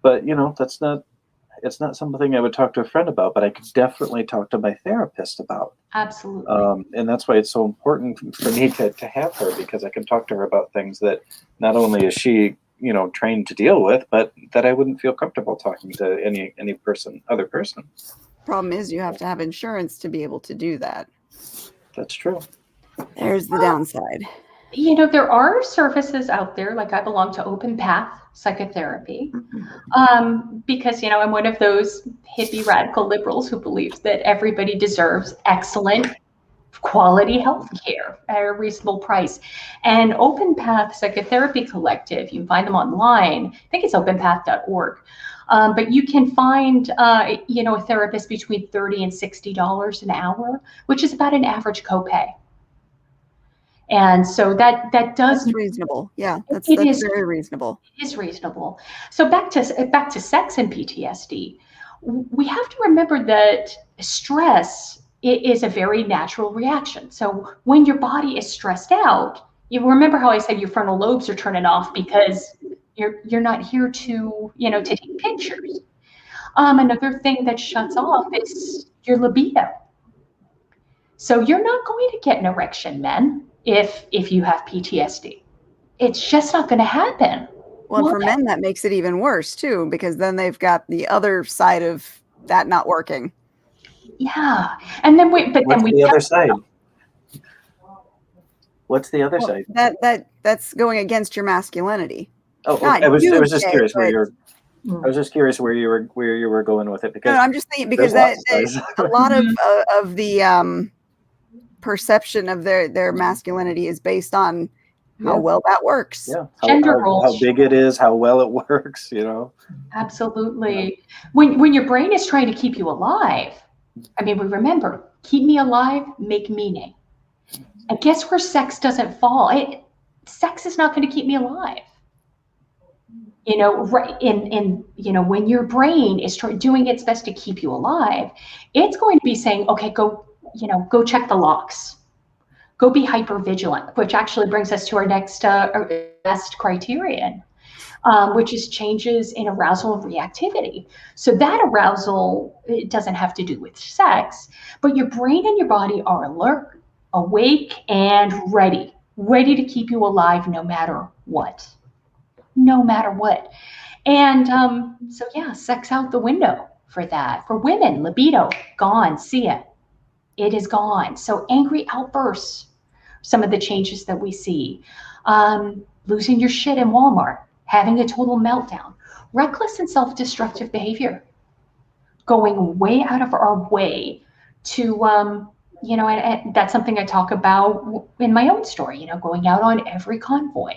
but it's not something I would talk to a friend about, but I could definitely talk to my therapist about. Absolutely. And that's why it's so important for me to have her, because I can talk to her about things that not only is she, trained to deal with, but that I wouldn't feel comfortable talking to any other person. Problem is, you have to have insurance to be able to do that. That's true. There's the downside. There are services out there, like I belong to Open Path Psychotherapy, because, I'm one of those hippie radical liberals who believes that everybody deserves excellent quality health care at a reasonable price. And Open Path Psychotherapy Collective, you can find them online. I think it's openpath.org. But you can find, a therapist between $30 and $60 an hour, which is about an average copay. And so that's reasonable. Yeah, that's very reasonable. It is reasonable. So back to sex and PTSD, we have to remember that stress is a very natural reaction. So when your body is stressed out, you remember how I said your frontal lobes are turning off because you're not here to to take pictures. Another thing that shuts off is your libido. So you're not going to get an erection, men, if you have PTSD. It's just not going to happen. Well, for men, that makes it even worse too, because then they've got the other side of that not working. Yeah, and then what's the other side? What's the other side? That's going against your masculinity. Oh, I was just curious where you're. I was just curious where you were going with it, because no, I'm just thinking because a lot of the perception of their masculinity is based on how well that works. Yeah, gender roles, how big it is, how well it works. Absolutely. When your brain is trying to keep you alive, I mean, we remember, keep me alive, make meaning. And guess where sex doesn't fall? Sex is not going to keep me alive. Right when your brain is doing its best to keep you alive, it's going to be saying, okay, go check the locks, go be hyper vigilant, which actually brings us to our next best criterion, which is changes in arousal and reactivity. So that arousal, it doesn't have to do with sex, but your brain and your body are alert, awake, and ready to keep you alive no matter what. And so yeah, sex out the window for that. For women, libido, gone, see it. It is gone. So angry outbursts, some of the changes that we see. Losing your shit in Walmart, having a total meltdown, reckless and self-destructive behavior, going way out of our way to, and that's something I talk about in my own story, going out on every convoy,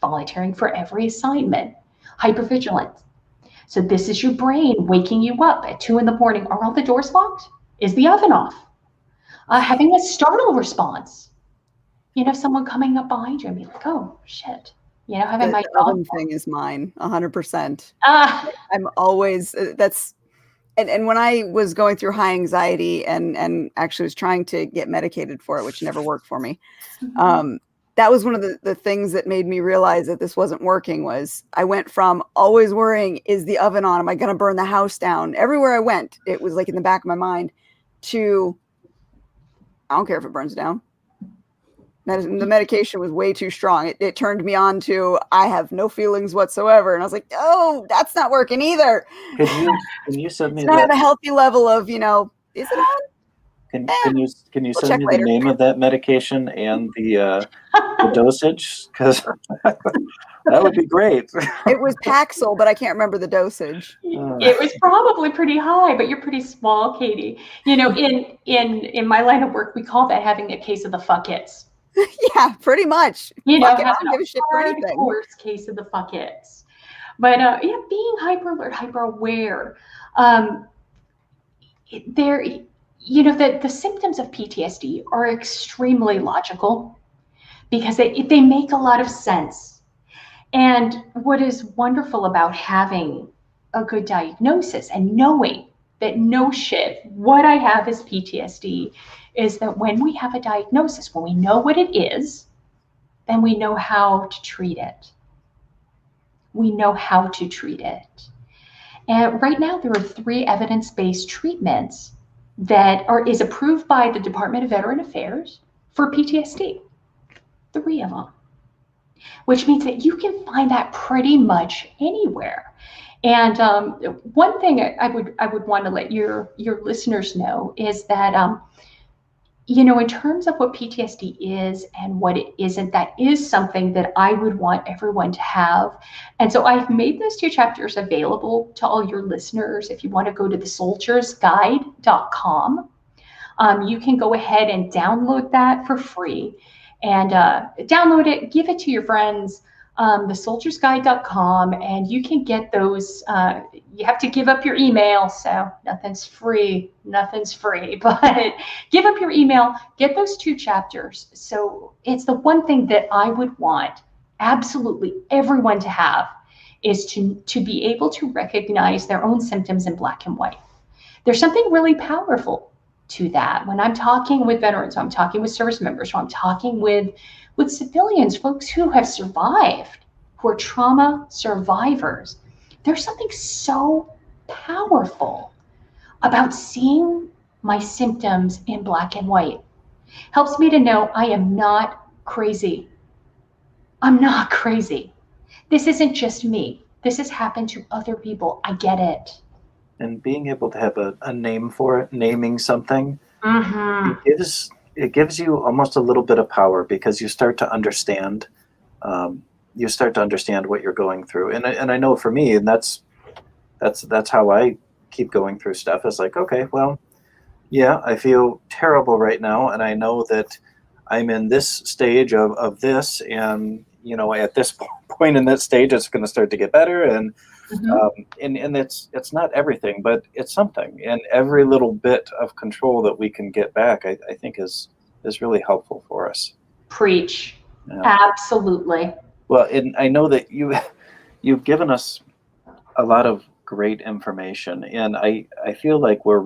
volunteering for every assignment, hypervigilance. So this is your brain waking you up at 2 a.m. Are all the doors locked? Is the oven off? Having a startle response. Someone coming up behind you and be like, oh, shit. Having my oven thing is mine, 100%. I'm always, and when I was going through high anxiety and actually was trying to get medicated for it, which never worked for me, that was one of the things that made me realize that this wasn't working. Was I went from always worrying, is the oven on? Am I going to burn the house down? Everywhere I went, it was like in the back of my mind, to I don't care if it burns down. The medication was way too strong. It turned me on to I have no feelings whatsoever. And I was like, oh, that's not working either. Can you send me It's not that? at a healthy level of, is it on? Can you We'll send check me later. the name of that medication and the dosage? Because that would be great. It was Paxil, but I can't remember the dosage. It was probably pretty high, but you're pretty small, Katie. In my line of work, we call that having a case of the fuck-its. Yeah, pretty much. Having I don't give a shit for anything. Course case of the fuck-its. But being hyper alert, hyper aware. The symptoms of PTSD are extremely logical because they make a lot of sense. And what is wonderful about having a good diagnosis and knowing that no shit, what I have is PTSD, is that when we have a diagnosis, when we know what it is, then we know how to treat it. We know how to treat it. And right now there are 3 evidence-based treatments that is approved by the Department of Veteran Affairs for PTSD. 3 of them. Which means that you can find that pretty much anywhere. And one thing I would want to let your listeners know is that in terms of what PTSD is and what it isn't, that is something that I would want everyone to have. And so I've made those 2 chapters available to all your listeners. If you want to go to thesoldiersguide.com, you can go ahead and download that for free. And download it, give it to your friends, thesoldiersguide.com, and you can get those. You have to give up your email, so nothing's free, but give up your email, get those 2 chapters. So it's the one thing that I would want absolutely everyone to have, is to be able to recognize their own symptoms in black and white. There's something really powerful to that. When I'm talking with veterans, or I'm talking with service members, or I'm talking with civilians, folks who have survived, who are trauma survivors, there's something so powerful about seeing my symptoms in black and white. Helps me to know I am not crazy. I'm not crazy. This isn't just me. This has happened to other people. I get it. And being able to have a name for it, naming something, Mm-hmm. it gives you almost a little bit of power, because you start to understand. You start to understand what you're going through, and I know for me, and that's how I keep going through stuff. It's like, okay, well, yeah, I feel terrible right now, and I know that I'm in this stage of this, and at this point in that stage, it's going to start to get better, and and it's not everything, but it's something, and every little bit of control that we can get back, I think is really helpful for us. Preach. Yeah. Absolutely. Well, and I know that you've given us a lot of great information, and I feel like we're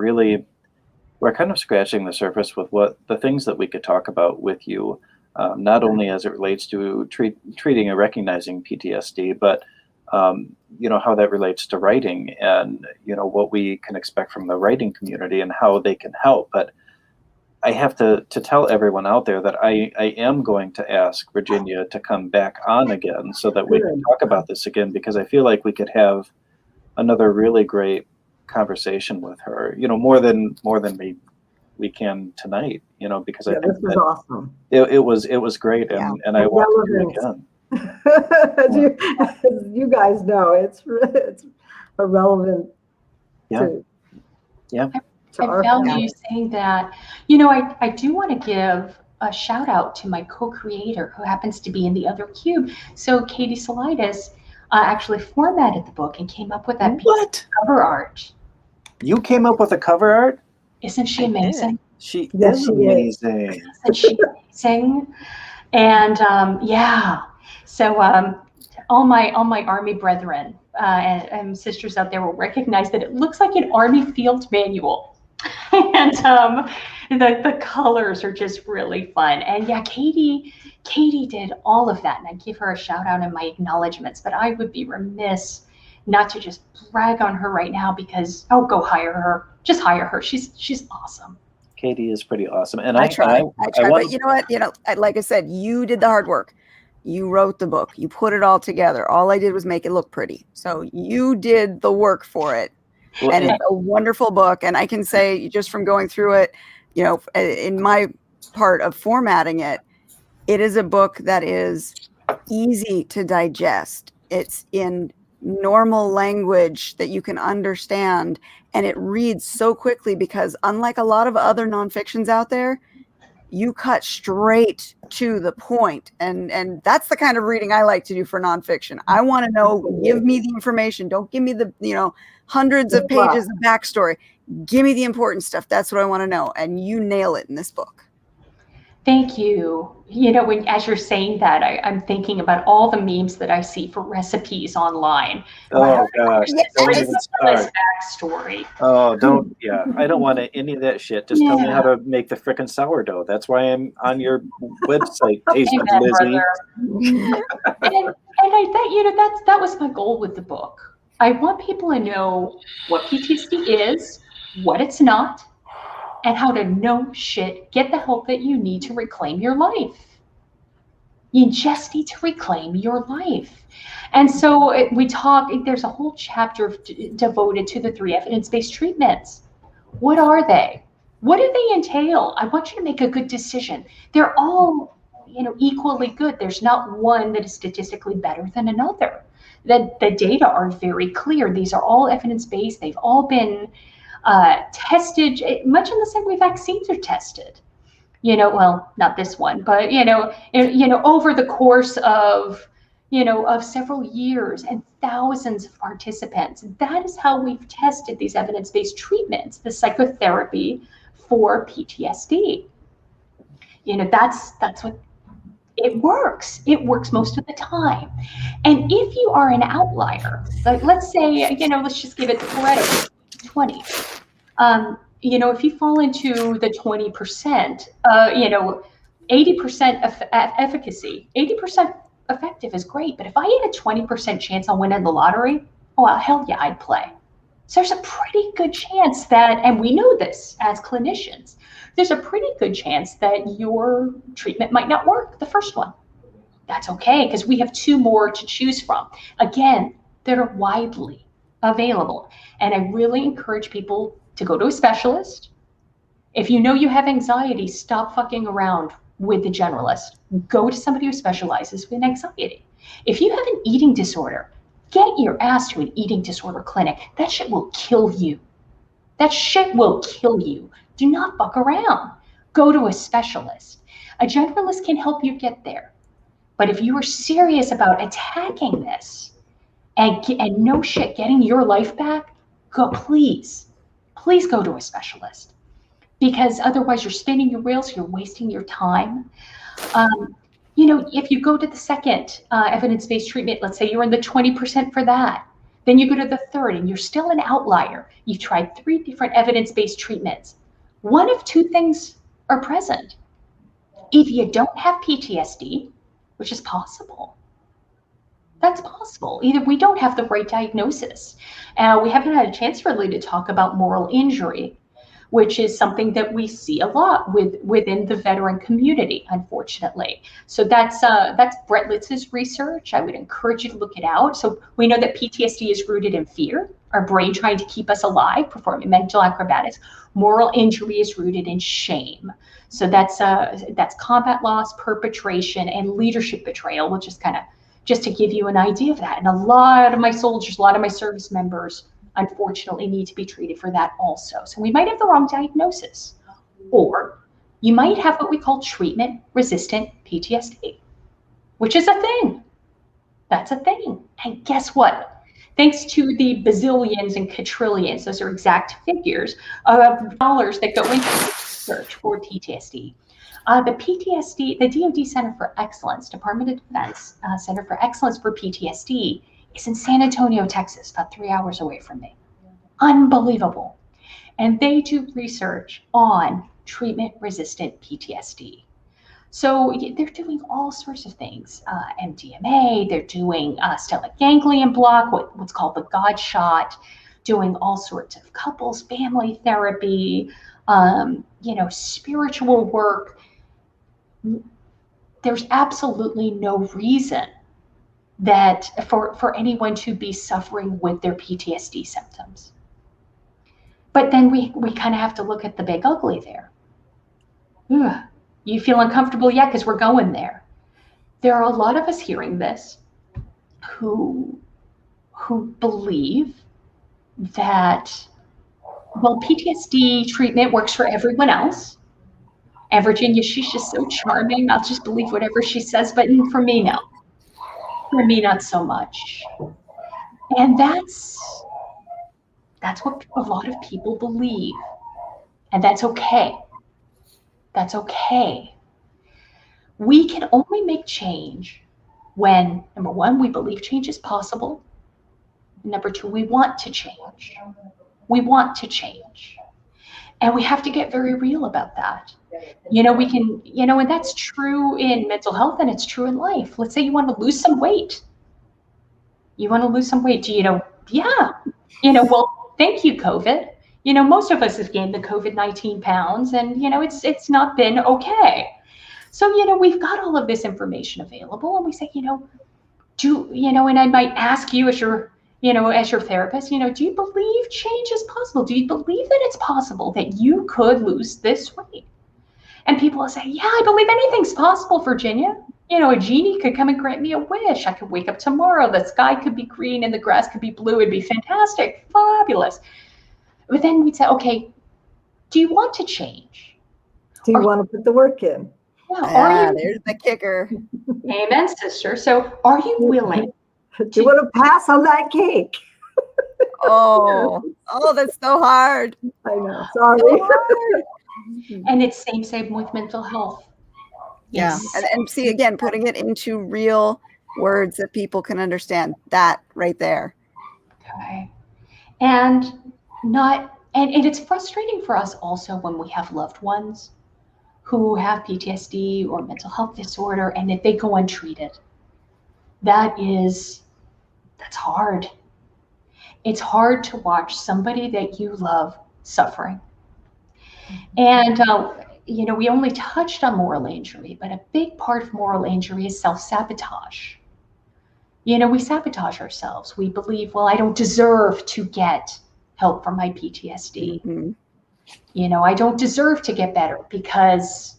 kind of scratching the surface with what the things that we could talk about with you, not only as it relates to treating and recognizing PTSD, but how that relates to writing, and what we can expect from the writing community and how they can help. But I have to tell everyone out there that I am going to ask Virginia to come back on again, so that we can talk about this again, because I feel like we could have another really great conversation with her, more than we can tonight, because I think this was awesome. It was great, and I want to do it again. As you guys know, it's irrelevant. Yeah. I value you saying that. I do want to give a shout out to my co-creator, who happens to be in the other cube. So Katie Salidas actually formatted the book and came up with that piece of cover art. You came up with a cover art? Isn't she amazing? She is amazing. Isn't she amazing? And so all my Army brethren and sisters out there will recognize that it looks like an Army field manual. And The colors are just really fun. And yeah, Katie did all of that, and I give her a shout out in my acknowledgments, but I would be remiss not to just brag on her right now, because go hire her. Just hire her. She's awesome. Katie is pretty awesome. And I try, want, but you know what? Like I said, you did the hard work. You wrote the book. You put it all together. All I did was make it look pretty. So you did the work for it. Well, and it's a wonderful book. And I can say, just from going through it, in my part of formatting it, it is a book that is easy to digest. It's in normal language that you can understand, and it reads so quickly, because unlike a lot of other nonfictions out there, you cut straight to the point. And that's the kind of reading I like to do for nonfiction. I want to know, give me the information. Don't give me the, hundreds of pages of backstory. Give me the important stuff. That's what I want to know. And you nail it in this book. Thank you. As you're saying that, I'm thinking about all the memes that I see for recipes online. Oh gosh, don't even start. Backstory. Oh, don't. Yeah, I don't want any of that shit. Just tell me how to make the frickin' sourdough. That's why I'm on your website, Lizzie. That was my goal with the book. I want people to know what PTSD is, what it's not, and how to get the help that you need to reclaim your life. You just need to reclaim your life. And so there's a whole chapter devoted to the 3 evidence-based treatments. What are they? What do they entail? I want you to make a good decision. They're all, equally good. There's not one that is statistically better than another. The data are very clear. These are all evidence-based. They've all been tested much in the same way vaccines are tested. Well, not this one, but over the course of several years and thousands of participants. That is how we've tested these evidence-based treatments, the psychotherapy for PTSD. That's what it works. It works most of the time. And if you are an outlier, like let's say, let's just give it the Pareto 20. If you fall into the 20%, 80% efficacy, 80% effective is great. But if I had a 20% chance on winning the lottery, well, hell yeah, I'd play. So there's a pretty good chance that, and we know this as clinicians, there's a pretty good chance that your treatment might not work, the first one. That's okay, because we have 2 more to choose from. Again, that are widely available. And I really encourage people to go to a specialist. If you know you have anxiety, stop fucking around with the generalist. Go to somebody who specializes in anxiety. If you have an eating disorder, get your ass to an eating disorder clinic. That shit will kill you. That shit will kill you. Do not fuck around. Go to a specialist. A generalist can help you get there. But if you are serious about attacking this and getting your life back, please go to a specialist. Because otherwise you're spinning your wheels, you're wasting your time. If you go to the second evidence-based treatment, let's say you're in the 20% for that, then you go to the third and you're still an outlier. You've tried 3 different evidence-based treatments. One of 2 things are present. If you don't have PTSD, which is possible, that's possible. Either we don't have the right diagnosis. We haven't had a chance really to talk about moral injury, which is something that we see a lot within the veteran community, unfortunately. So that's Brett Litz's research. I would encourage you to look it out. So we know that PTSD is rooted in fear, our brain trying to keep us alive, performing mental acrobatics. Moral injury is rooted in shame. So that's combat loss, perpetration, and leadership betrayal, which is kind of just to give you an idea of that. And a lot of my soldiers, a lot of my service members, unfortunately need to be treated for that also. So we might have the wrong diagnosis, or you might have what we call treatment-resistant PTSD, which is a thing. That's a thing. And guess what? Thanks to the bazillions and quadrillions, those are exact figures, of dollars that go into research for PTSD. The DoD Center for Excellence, Department of Defense Center for Excellence for PTSD, is in San Antonio, Texas, about 3 hours away from me. Unbelievable. and they do research on treatment-resistant PTSD. So they're doing all sorts of things, MDMA, they're doing stellate ganglion block, what's called the God shot, doing all sorts of couples, family therapy, spiritual work. There's absolutely no reason that for anyone to be suffering with their PTSD symptoms. But then we kind of have to look at the big ugly there. Ugh. You feel uncomfortable yet? Because we're going there. There are a lot of us hearing this who believe that, well, PTSD treatment works for everyone else. And Virginia, she's just so charming. I'll just believe whatever she says. But for me, no. For me, not so much. And that's what a lot of people believe. And that's okay. That's okay. We can only make change when, number one, we believe change is possible. Number two, we want to change. We want to change. And we have to get very real about that. We can, and that's true in mental health and it's true in life. Let's say you want to lose some weight. You want to lose some weight. Yeah. Well, thank you, COVID. Most of us have gained the COVID-19 pounds and, it's not been okay. So, we've got all of this information available and we say, and I might ask you as your therapist, do you believe change is possible? Do you believe that it's possible that you could lose this weight? And people will say, yeah, I believe anything's possible, Virginia. A genie could come and grant me a wish. I could wake up tomorrow. The sky could be green and the grass could be blue. It'd be fantastic, fabulous. But then we'd say, okay, do you want to change? Do you want to put the work in? Yeah, there's the kicker. Amen, sister. So are you willing? Do you want to pass on that cake? Oh, that's so hard. I know. Sorry. So hard. And it's same with mental health. Yes. Yeah. And see, again, putting it into real words that people can understand, that right there. Okay. And it's frustrating for us also when we have loved ones who have PTSD or mental health disorder and if they go untreated. That's hard. It's hard to watch somebody that you love suffering. And, we only touched on moral injury, but a big part of moral injury is self-sabotage. We sabotage ourselves. We believe, well, I don't deserve to get help for my PTSD. Mm-hmm. I don't deserve to get better because,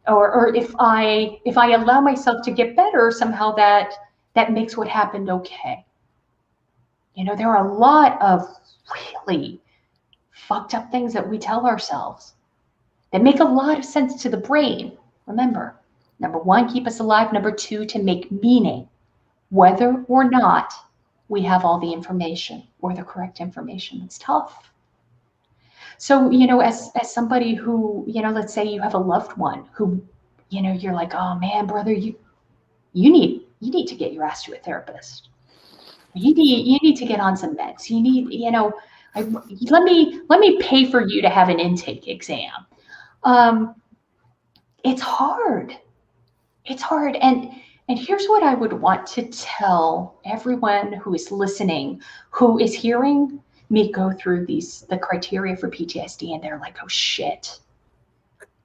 or if I allow myself to get better, somehow that makes what happened okay. There are a lot of really fucked up things that we tell ourselves that make a lot of sense to the brain. Remember, number one, keep us alive. Number two, to make meaning, whether or not we have all the information or the correct information. It's tough. So, as somebody who, let's say you have a loved one who, you're like, oh man, brother, you need to get your ass to a therapist. You need to get on some meds. You need, let me pay for you to have an intake exam. It's hard. It's hard. And here's what I would want to tell everyone who is listening, who is hearing me go through the criteria for PTSD, and they're like, oh shit,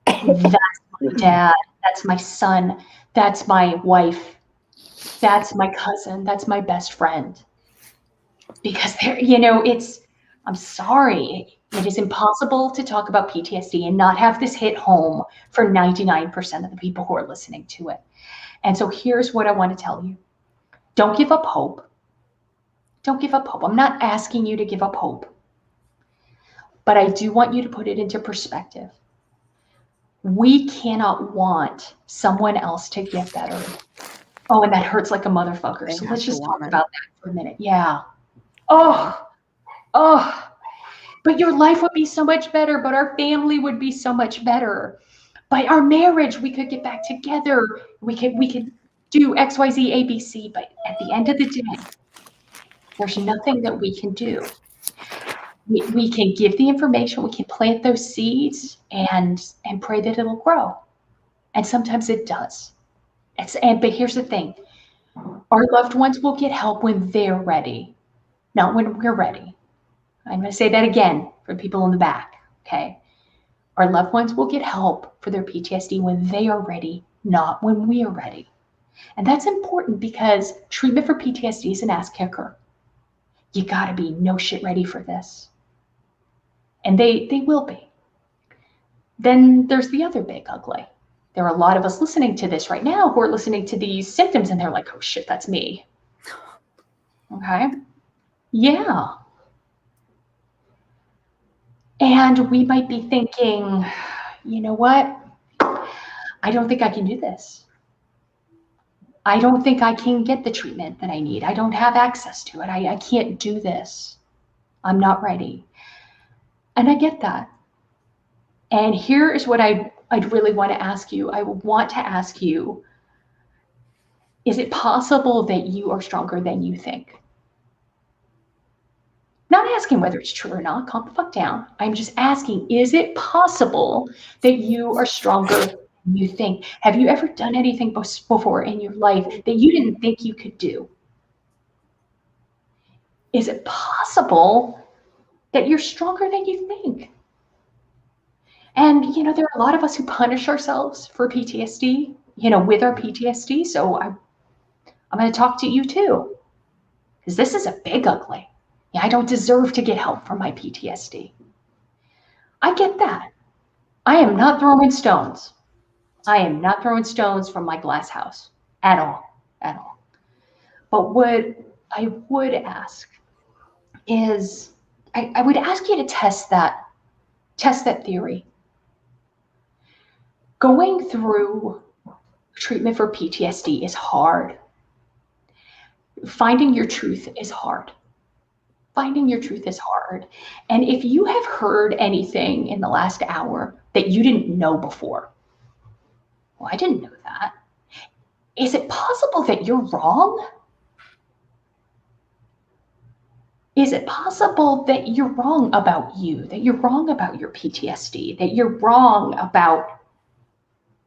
that's my dad, that's my son, that's my wife, that's my cousin, that's my best friend. Because I'm sorry, it is impossible to talk about PTSD and not have this hit home for 99% of the people who are listening to it. And so here's what I want to tell you. Don't give up hope. Don't give up hope. I'm not asking you to give up hope, but I do want you to put it into perspective. We cannot want someone else to get better. Oh, and that hurts like a motherfucker. So let's just talk about that for a minute. Yeah. Oh, but your life would be so much better, but our family would be so much better. By our marriage, we could get back together. We could do X, Y, Z, A, B, C. But at the end of the day, there's nothing that we can do. We can give the information, we can plant those seeds and pray that it'll grow. And sometimes it does. But here's the thing. Our loved ones will get help when they're ready, not when we're ready. I'm going to say that again for people in the back, okay? Our loved ones will get help for their PTSD when they are ready, not when we are ready. And that's important because treatment for PTSD is an ass kicker. You got to be no shit ready for this. And they will be. Then there's the other big ugly. There are a lot of us listening to this right now who are listening to these symptoms and they're like, oh shit, that's me. Okay. Yeah. And we might be thinking, you know what? I don't think I can do this. I don't think I can get the treatment that I need. I don't have access to it. I can't do this. I'm not ready. And I get that. And here is what I'd really want to ask you. I want to ask you, is it possible that you are stronger than you think? Not asking whether it's true or not, calm the fuck down. I'm just asking, is it possible that you are stronger than you think? Have you ever done anything before in your life that you didn't think you could do? Is it possible that you're stronger than you think? And, you know, there are a lot of us who punish ourselves for PTSD, you know, with our PTSD. So I'm going to talk to you too, because this is a big ugly. Yeah, I don't deserve to get help for my PTSD. I get that. I am not throwing stones. I am not throwing stones from my glass house at all, at all. But what I would ask is, I would ask you to test that theory. Going through treatment for PTSD is hard. Finding your truth is hard. Finding your truth is hard. And if you have heard anything in the last hour that you didn't know before, well, I didn't know that. Is it possible that you're wrong? Is it possible that you're wrong about you, that you're wrong about your PTSD, that you're wrong about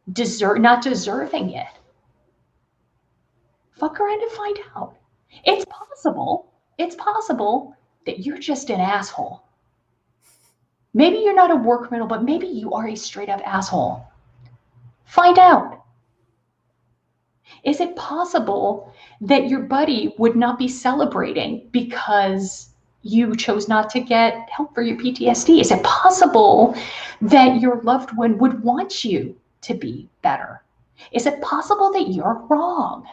not deserving it? Fuck around and find out. It's possible that you're just an asshole. Maybe you're not a war criminal, but maybe you are a straight up asshole. Find out. Is it possible that your buddy would not be celebrating because you chose not to get help for your PTSD? Is it possible that your loved one would want you to be better? Is it possible that you're wrong?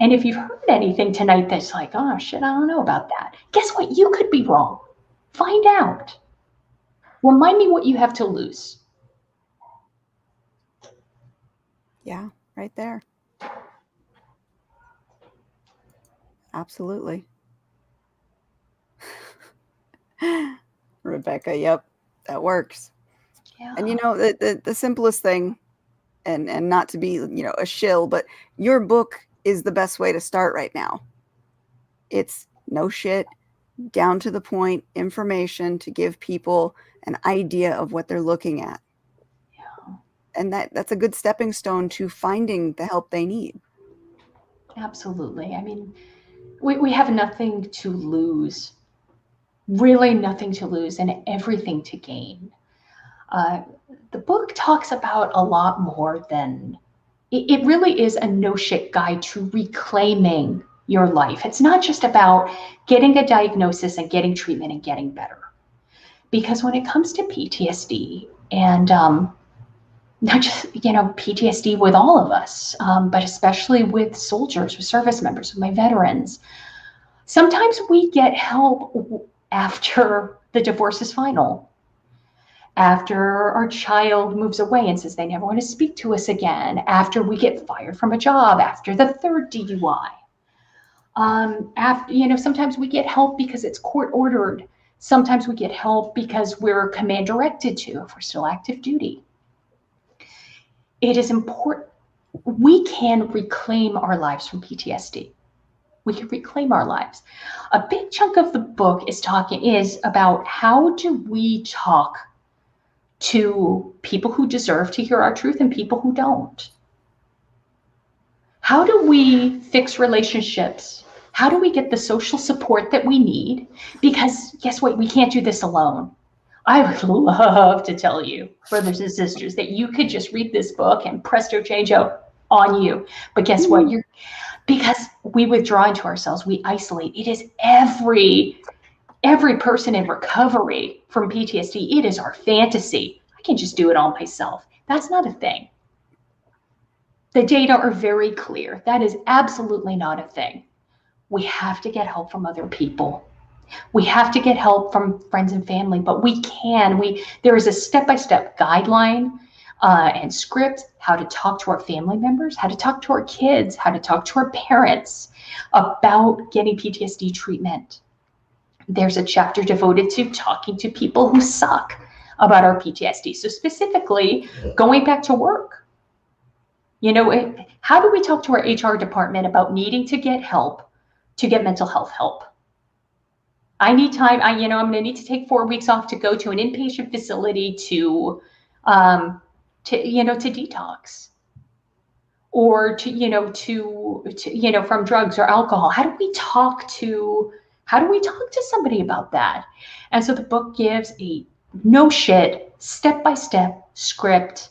And if you've heard anything tonight that's like, oh shit, I don't know about that. Guess what? You could be wrong. Find out. Remind me what you have to lose. Yeah, right there. Absolutely. Rebekah, yep, that works. Yeah. And you know, the simplest thing, and not to be, you know, a shill, but your book is the best way to start right now. It's no shit, down to the point information to give people an idea of what they're looking at. Yeah. And that's a good stepping stone to finding the help they need. Absolutely. I mean, we have nothing to lose, really nothing to lose and everything to gain. The book talks about a lot more than, it really is a no shit guide to reclaiming your life. It's not just about getting a diagnosis and getting treatment and getting better. Because when it comes to PTSD and not just, you know, PTSD with all of us, but especially with soldiers, with service members, with my veterans, sometimes we get help after the divorce is final. After our child moves away and says they never want to speak to us again, after we get fired from a job, after the third DUI. After, you know, sometimes we get help because it's court ordered. Sometimes we get help because we're command directed to, if we're still active duty. It is important. We can reclaim our lives from PTSD. We can reclaim our lives. A big chunk of the book is about how do we talk to people who deserve to hear our truth and people who don't. How do we fix relationships? How do we get the social support that we need? Because guess what? We can't do this alone. I would love to tell you, brothers and sisters, that you could just read this book and presto changeo on you. But guess what? Because we withdraw into ourselves, we isolate. It is every person in recovery from PTSD. It is our fantasy. I can just do it all myself. That's not a thing. The data are very clear. That is absolutely not a thing. We have to get help from other people. We have to get help from friends and family, but there is a step-by-step guideline and script, how to talk to our family members, how to talk to our kids, how to talk to our parents about getting PTSD treatment. There's a chapter devoted to talking to people who suck about our PTSD. So specifically, going back to work. How do we talk to our HR department about needing to get help, to get mental health help? I need time. I'm going to need to take 4 weeks off to go to an inpatient facility to detox, or from drugs or alcohol. How do we talk to somebody about that? And so the book gives a no shit, step-by-step script.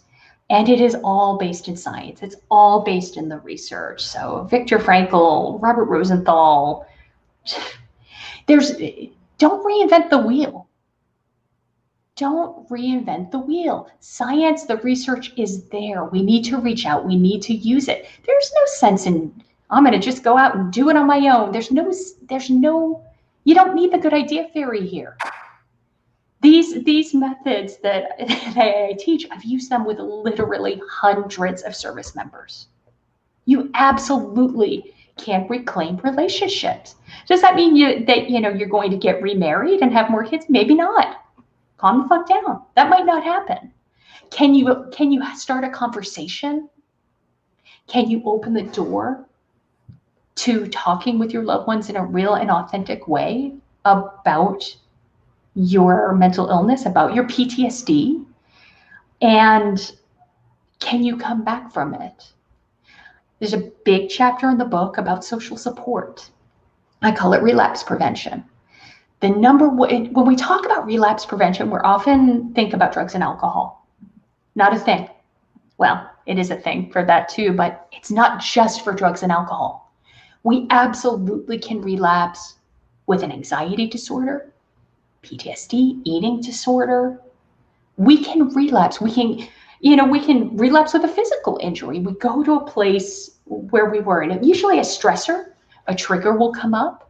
And it is all based in science. It's all based in the research. So Viktor Frankl, Robert Rosenthal, don't reinvent the wheel. Don't reinvent the wheel. Science, the research is there. We need to reach out. We need to use it. There's no sense in, I'm going to just go out and do it on my own. You don't need the good idea theory here. These methods that I teach, I've used them with literally hundreds of service members. You absolutely can reclaim relationships. Does that mean you're going to get remarried and have more kids? Maybe not. Calm the fuck down. That might not happen. Can you start a conversation? Can you open the door to talking with your loved ones in a real and authentic way about your mental illness, about your PTSD? And can you come back from it? There's a big chapter in the book about social support. I call it relapse prevention. When we talk about relapse prevention, we're often think about drugs and alcohol. Not a thing. Well, it is a thing for that too, but it's not just for drugs and alcohol. We absolutely can relapse with an anxiety disorder, PTSD, eating disorder. We can relapse. We can relapse with a physical injury. We go to a place where we were, and usually a stressor, a trigger will come up.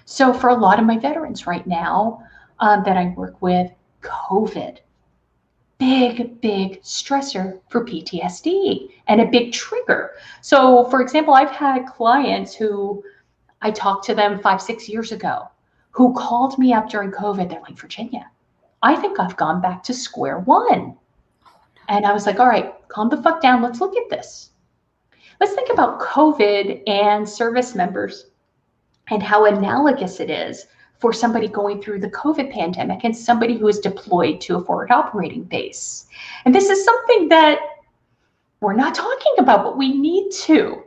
So for a lot of my veterans right now that I work with, COVID, big stressor for PTSD and a big trigger. So for example, I've had clients who I talked to them 5-6 years ago who called me up during COVID. They're like, Virginia, I think I've gone back to square one. And I was like, all right, calm the fuck down. Let's look at this. Let's think about COVID and service members and how analogous it is for somebody going through the COVID pandemic and somebody who is deployed to a forward operating base. And this is something that we're not talking about, but we need to.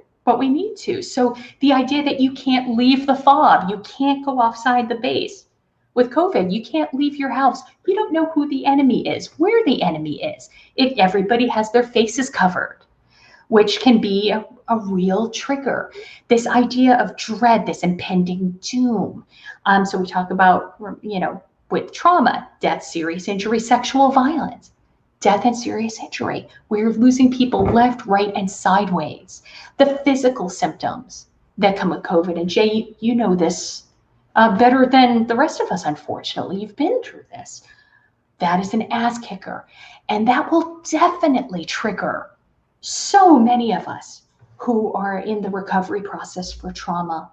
So the idea that you can't leave the fob, you can't go offside the base. With COVID, you can't leave your house. You don't know who the enemy is, where the enemy is. Everybody has their faces covered, which can be a real trigger. This idea of dread, this impending doom. So we talk about, with trauma, death, serious injury, sexual violence. Death and serious injury. We're losing people left, right, and sideways. The physical symptoms that come with COVID. And Jay, you know this better than the rest of us, unfortunately. You've been through this. That is an ass kicker. And that will definitely trigger so many of us who are in the recovery process for trauma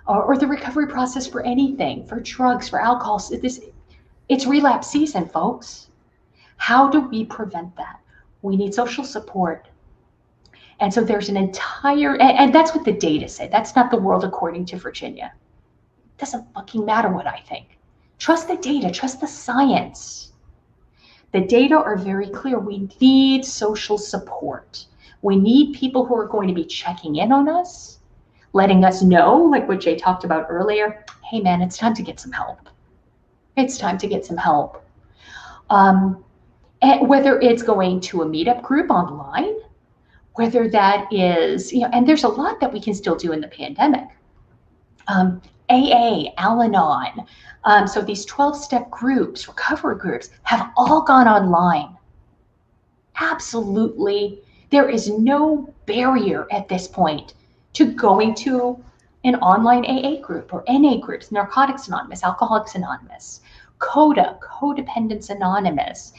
or the recovery process for anything, for drugs, for alcohol. It's relapse season, folks. How do we prevent that? We need social support. And so there's an entire, and that's what the data say. That's not the world according to Virginia. It doesn't fucking matter what I think. Trust the data, trust the science. The data are very clear. We need social support. We need people who are going to be checking in on us, letting us know, like what Jay talked about earlier, hey man, it's time to get some help. It's time to get some help. And whether it's going to a meetup group online, whether that is, and there's a lot that we can still do in the pandemic. AA, Al-Anon, so these 12-step groups, recovery groups, have all gone online. Absolutely. There is no barrier at this point to going to an online AA group or NA groups, Narcotics Anonymous, Alcoholics Anonymous, CODA, Codependence Anonymous,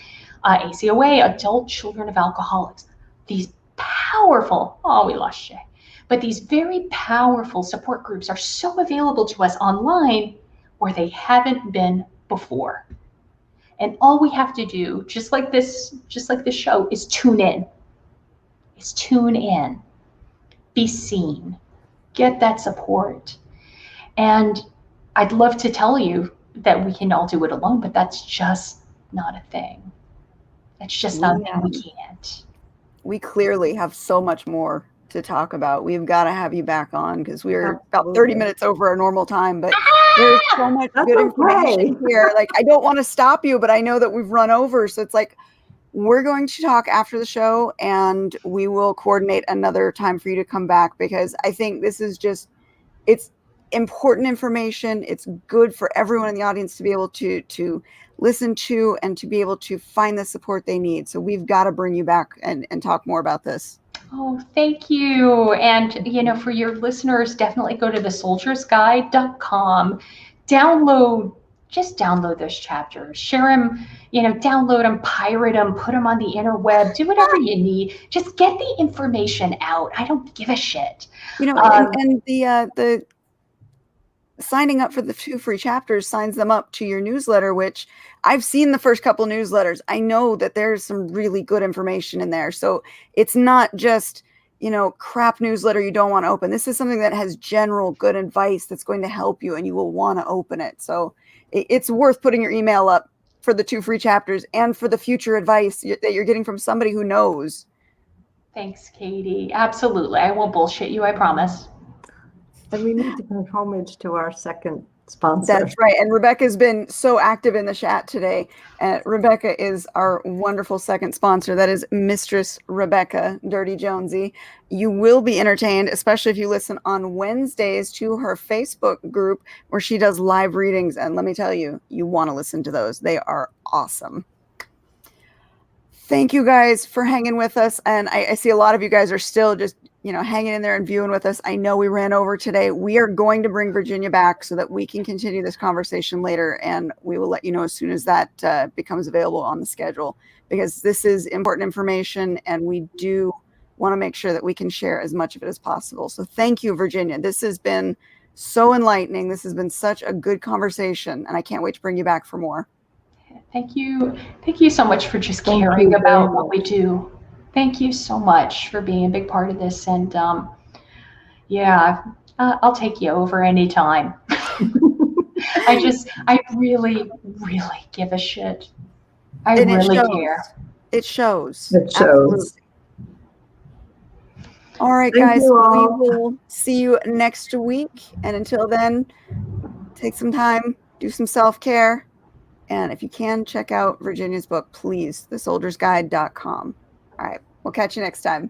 ACOA, Adult Children of Alcoholics. These powerful, we lost Shay, but these very powerful support groups are so available to us online where they haven't been before. And all we have to do, just like this show, is tune in. Be seen, get that support. And I'd love to tell you that we can all do it alone, but that's just not a thing. That's just not a thing. We can't. We clearly have so much more to talk about. We've got to have you back on because we're about 30 minutes over our normal time, but there's so much good information here. Like, I don't want to stop you, but I know that we've run over. So it's like, we're going to talk after the show and we will coordinate another time for you to come back, because I think this is just, it's important information. It's good for everyone in the audience to be able to listen to and to be able to find the support they need. So we've got to bring you back and talk more about this. Oh, thank you. And, for your listeners, definitely go to thesoldiersguide.com, just download those chapters, share them, download them, pirate them, put them on the interweb, do whatever you need. Just get the information out. I don't give a shit. And the signing up for the 2 free chapters signs them up to your newsletter, which I've seen the first couple newsletters. I know that there's some really good information in there. So it's not just, crap newsletter you don't want to open. This is something that has general good advice that's going to help you and you will want to open it. So it's worth putting your email up for the 2 free chapters and for the future advice that you're getting from somebody who knows. Thanks, Katie. Absolutely. I won't bullshit you, I promise. And we need to pay homage to our second sponsor. That's right. And Rebekah's been so active in the chat today. Rebekah is our wonderful second sponsor. That is Mistress Rebekah Dirty Jonesy. You will be entertained, especially if you listen on Wednesdays to her Facebook group where she does live readings. And let me tell you, you want to listen to those. They are awesome. Thank you guys for hanging with us. And I see a lot of you guys are still just hanging in there and viewing with us. I know we ran over today. We are going to bring Virginia back so that we can continue this conversation later. And we will let you know as soon as that becomes available on the schedule, because this is important information and we do want to make sure that we can share as much of it as possible. So thank you, Virginia. This has been so enlightening. This has been such a good conversation and I can't wait to bring you back for more. Thank you. Thank you so much for just caring about what we do. Thank you so much for being a big part of this. And I'll take you over anytime. I really, really give a shit. I really care. It shows. It shows. Absolutely. All right, guys, we will see you next week. And until then, take some time, do some self-care. And if you can, check out Virginia's book, please, thesoldiersguide.com. All right, we'll catch you next time.